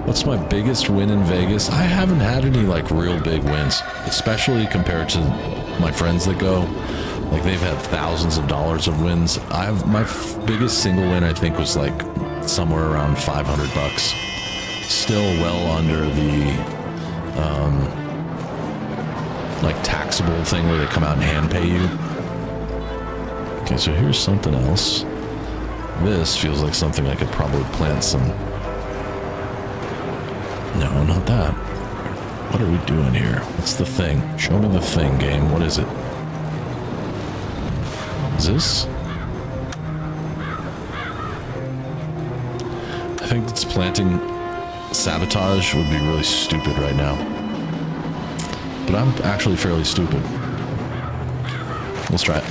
What's my biggest win in Vegas? I haven't had any, like, real big wins, especially compared to my friends that go. Like, they've had thousands of dollars of wins. My biggest single win, I think, was, like, somewhere around $500. Still well under the, like, taxable thing where they come out and hand pay you. Okay, so here's something else. This feels like something I could probably plant some... No, not that. What are we doing here? What's the thing? Show me the thing, game. What is it? Is this? I think it's planting sabotage would be really stupid right now. But I'm actually fairly stupid. Let's try it.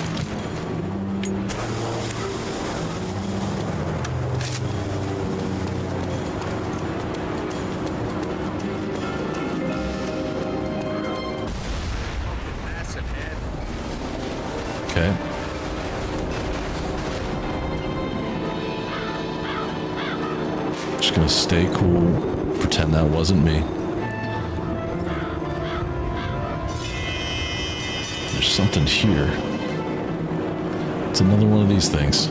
Okay. Just gonna stay cool, pretend that wasn't me. There's something here. It's another one of these things.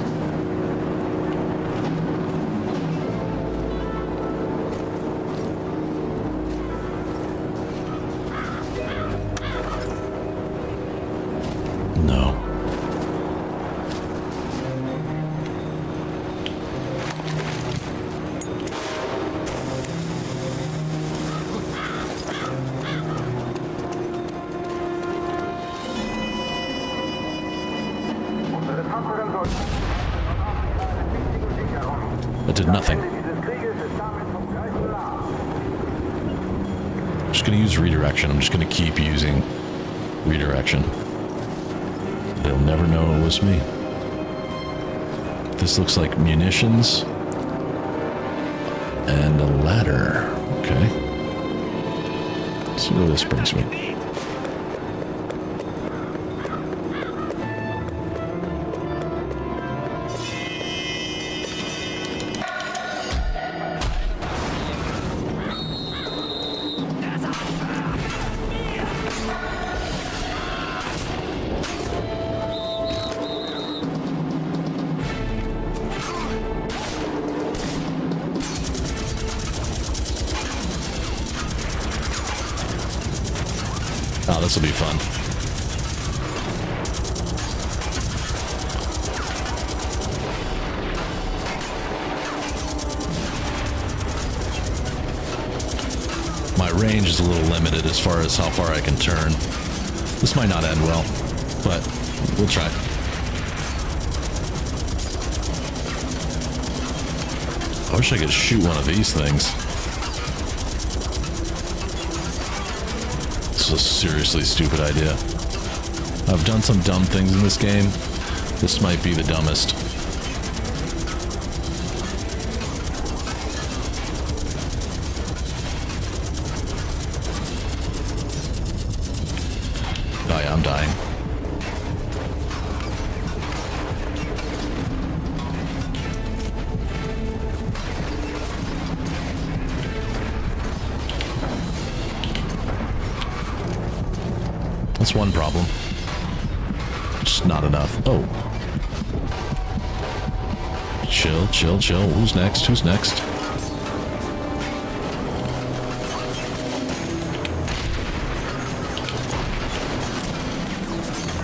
No. That did nothing. I'm just going to use redirection. I'm just going to keep using redirection. They'll never know it was me. This looks like munitions. And a ladder. Okay. Let's see where this brings me. Oh, this will be fun. range is a little limited as far as how far I can turn. This might not end well, but we'll try. I wish I could shoot one of these things. This is a seriously stupid idea. I've done some dumb things in this game. This might be the dumbest. Oh yeah, I'm dying. That's one problem. Just not enough. Oh. Chill, chill, chill. Who's next? Who's next?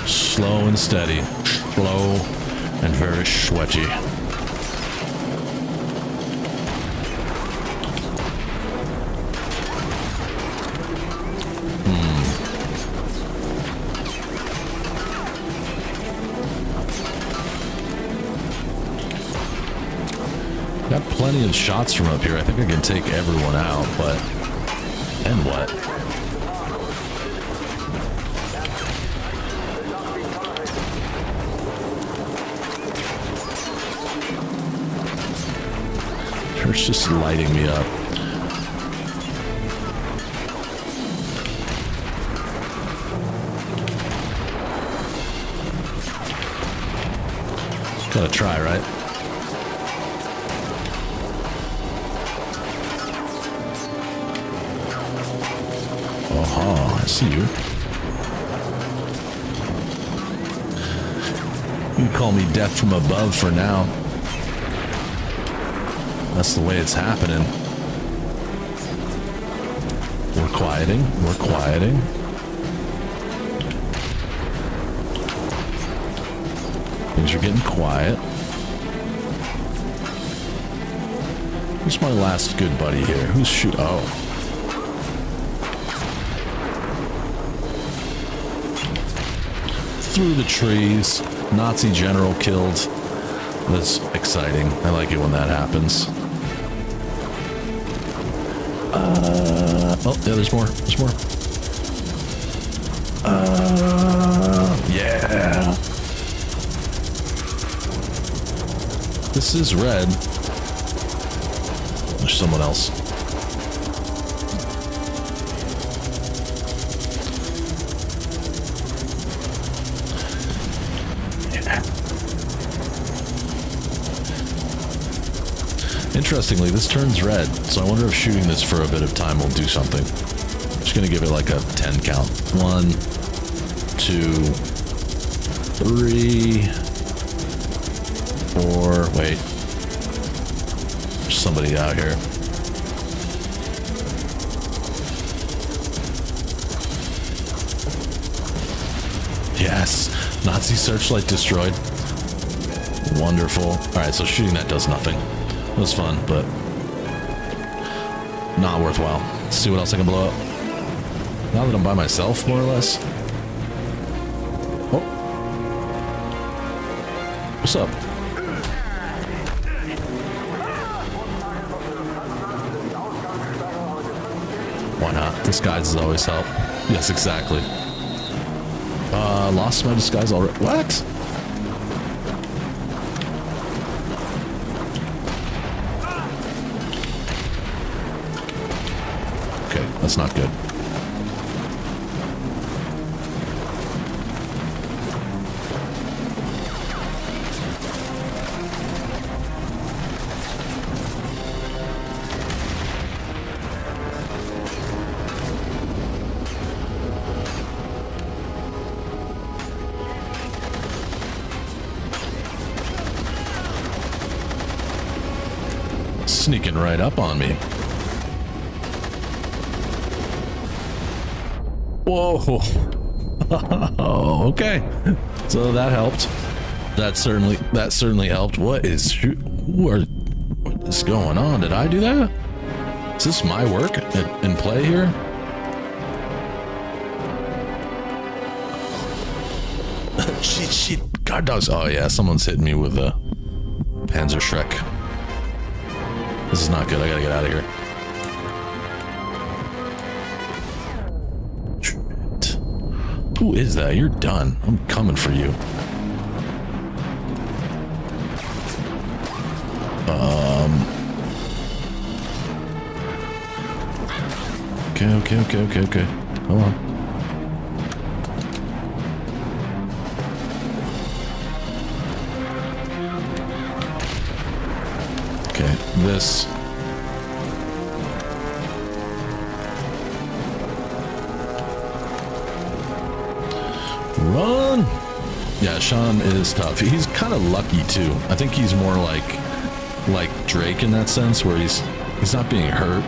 Slow and steady. Slow and very sweaty. Got plenty of shots from up here. I think I can take everyone out, but... And what? It's just lighting me up. Just gotta try, right? Oh, I see you. You can call me death from above for now. That's the way it's happening. We're quieting. We're quieting. Things are getting quiet. Who's my last good buddy here? Who's shoot? Oh. Through the trees. Nazi general killed. That's exciting. I like it when that happens. Oh, yeah, there's more. There's more. Yeah. This is red. There's someone else. Interestingly, this turns red, so I wonder if shooting this for a bit of time will do something. I'm just gonna give it like a 10 count. 1, 2, 3, 4. Wait. There's somebody out here. Yes! Nazi searchlight destroyed. Wonderful. Alright, so shooting that does nothing. It was fun, but not worthwhile. Let's see what else I can blow up. Now that I'm by myself, more or less. Oh. What's up? Why not? Disguises always help. Yes, exactly. Lost my disguise already. What? That's not good. Sneaking right up on me. Whoa. Okay. So that helped. That certainly helped. What is going on? Did I do that? Is this my work in play here? Shit. Guard dogs. Oh yeah, someone's hitting me with a Panzer Shrek. This is not good. I gotta get out of here. Shit. Who is that? You're done. I'm coming for you. Okay. Hold on. Okay, this. Run! Yeah, Sean is tough. He's kind of lucky too. I think he's more like Drake in that sense, where he's not being hurt.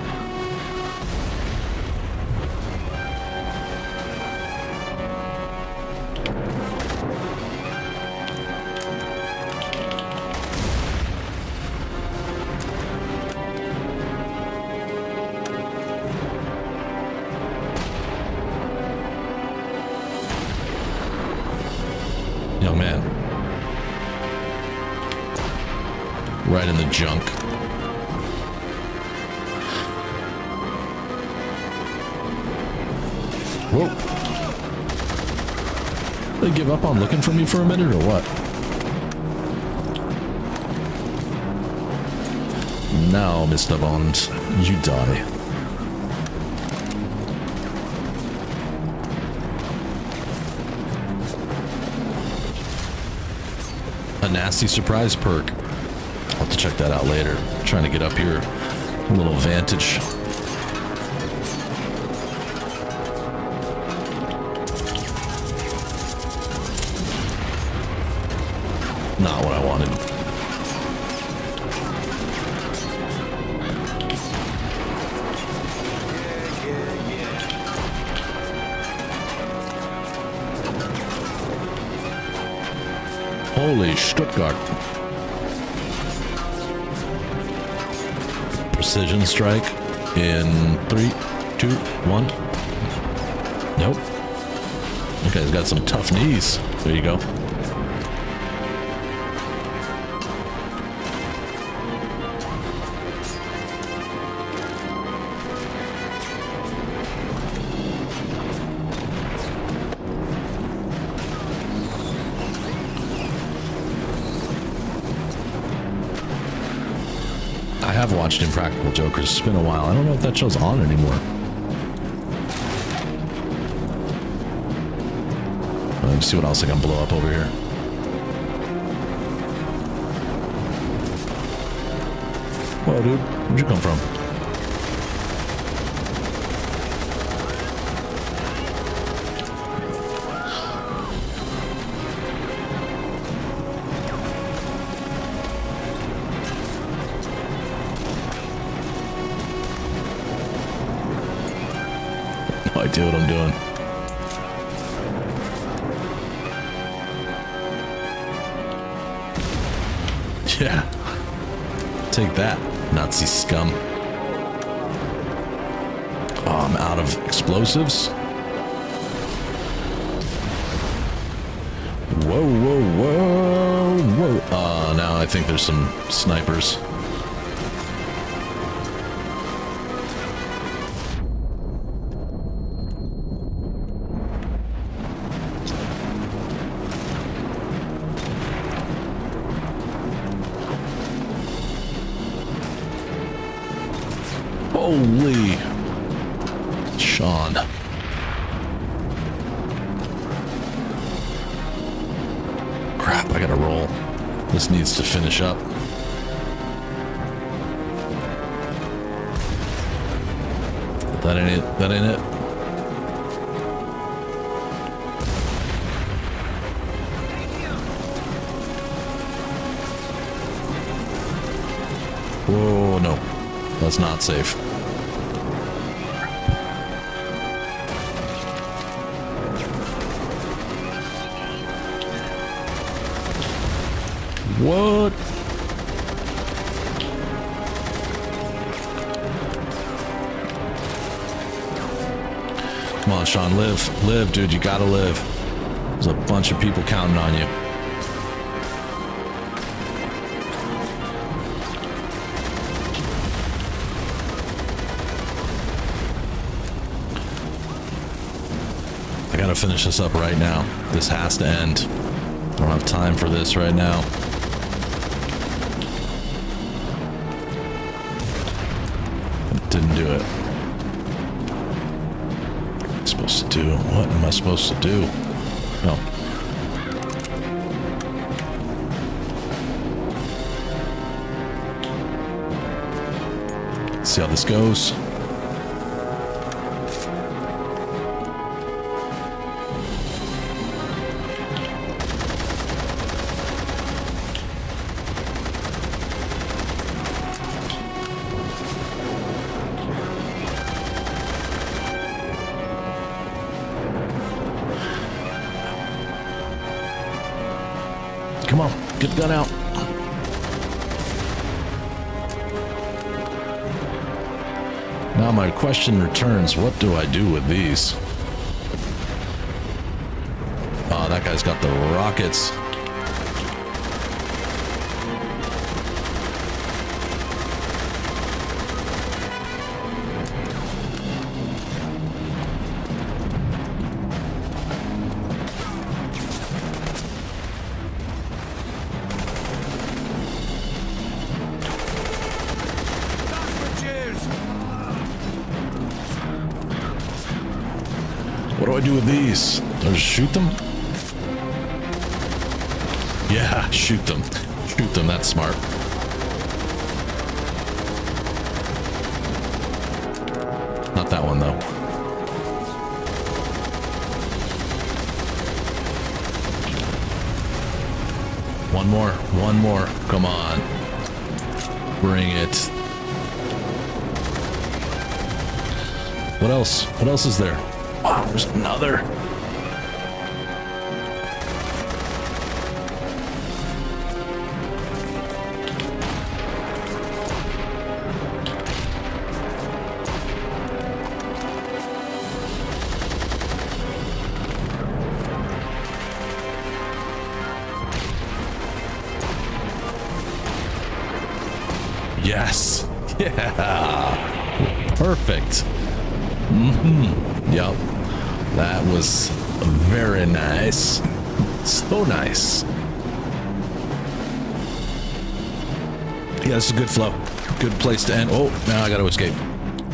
Young man. Right in the junk. Whoa. They give up on looking for me for a minute or what? Now, Mr. Bond, you die. A nasty surprise perk. I'll have to check that out later. I'm trying to get up here. A little vantage. Not what I wanted. Holy Stuttgart. Precision strike in 3, 2, 1. Nope. Okay, he's got some tough knees. There you go. I have watched Impractical Jokers. It's been a while. I don't know if that show's on anymore. Let me see what else I can blow up over here. Whoa, dude. Where'd you come from? No idea what I'm doing. Yeah. Take that, Nazi scum. Oh, I'm out of explosives. Whoa, whoa, whoa, whoa. Now I think there's some snipers. Holy Sean. Crap, I gotta roll. This needs to finish up. That ain't it. That ain't it. Whoa, no. That's not safe. What? Come on, Sean, live. Live, dude, you gotta live. There's a bunch of people counting on you. I gotta finish this up right now. This has to end. I don't have time for this right now. Didn't do it. What am I supposed to do? What am I supposed to do? No. See how this goes. Come on, get the gun out. Now my question returns, what do I do with these? Oh, that guy's got the rockets. What do I do with these? Do I just shoot them? Yeah, shoot them. Shoot them, that's smart. Not that one, though. One more. Come on. Bring it. What else? What else is there? Wow, there's another. Yes. Yeah. Perfect. Yep. That was very nice. So nice. Yeah, this is a good flow. Good place to end. Oh, now I gotta escape.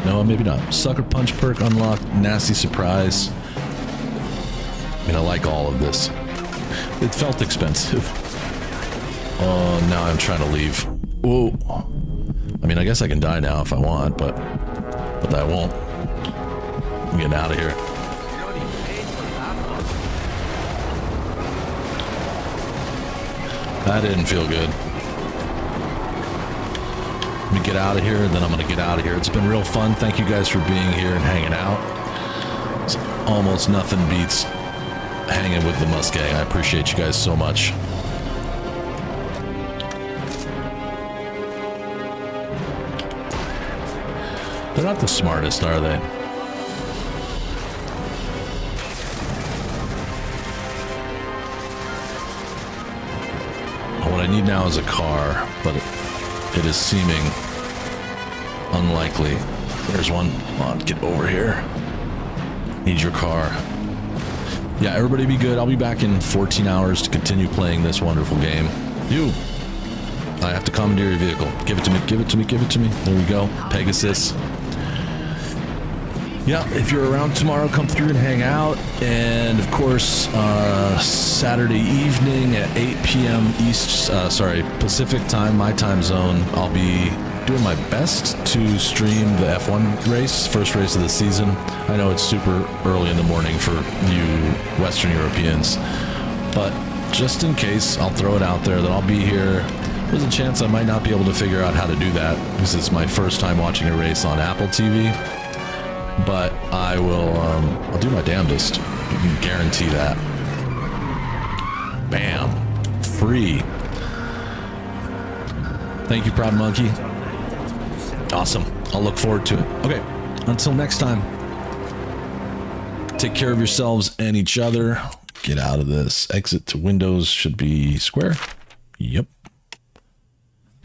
No, maybe not. Sucker Punch perk unlocked. Nasty surprise. I mean, I like all of this. It felt expensive. Oh, now I'm trying to leave. Whoa. I mean, I guess I can die now if I want, but I won't. I'm getting out of here. That didn't feel good. Let me get out of here, and then I'm going to get out of here. It's been real fun. Thank you guys for being here and hanging out. It's almost nothing beats hanging with the Mustang. I appreciate you guys so much. They're not the smartest, are they? What I need now is a car, but it is seeming unlikely. There's one. Come on, get over here. Need your car. Yeah, everybody be good. I'll be back in 14 hours to continue playing this wonderful game. You! I have to commandeer your vehicle. Give it to me, give it to me, give it to me. There we go. Pegasus. Yeah, if you're around tomorrow, come through and hang out. And of course, Saturday evening at 8 p.m. Pacific time, my time zone, I'll be doing my best to stream the F1 race, first race of the season. I know it's super early in the morning for you Western Europeans, but just in case, I'll throw it out there that I'll be here. There's a chance I might not be able to figure out how to do that because it's my first time watching a race on Apple TV. But I will, I'll do my damnedest. You can guarantee that. Bam. Free. Thank you, Proud Monkey. Awesome. I'll look forward to it. Okay. Until next time. Take care of yourselves and each other. get out of this. Exit to Windows should be square. Yep.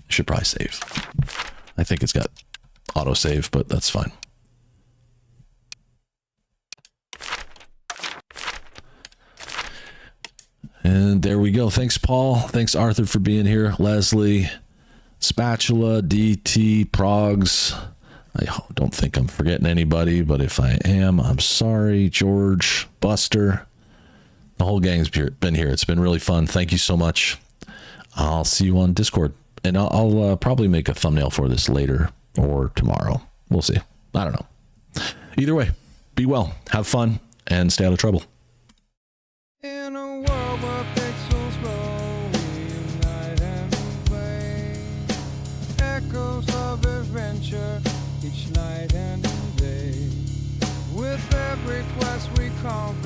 Should probably save. I think it's got autosave, but that's fine. And there we go. Thanks, Paul. Thanks, Arthur, for being here. Leslie, Spatula, DT, Progs. I don't think I'm forgetting anybody, but if I am, I'm sorry. George, Buster. The whole gang's been here. It's been really fun. Thank you so much. I'll see you on Discord. And I'll probably make a thumbnail for this later or tomorrow. We'll see. I don't know. Either way, be well, have fun, and stay out of trouble. In a world where pixels glow, we unite and play. Echoes of adventure each night and day. With every quest we conquer.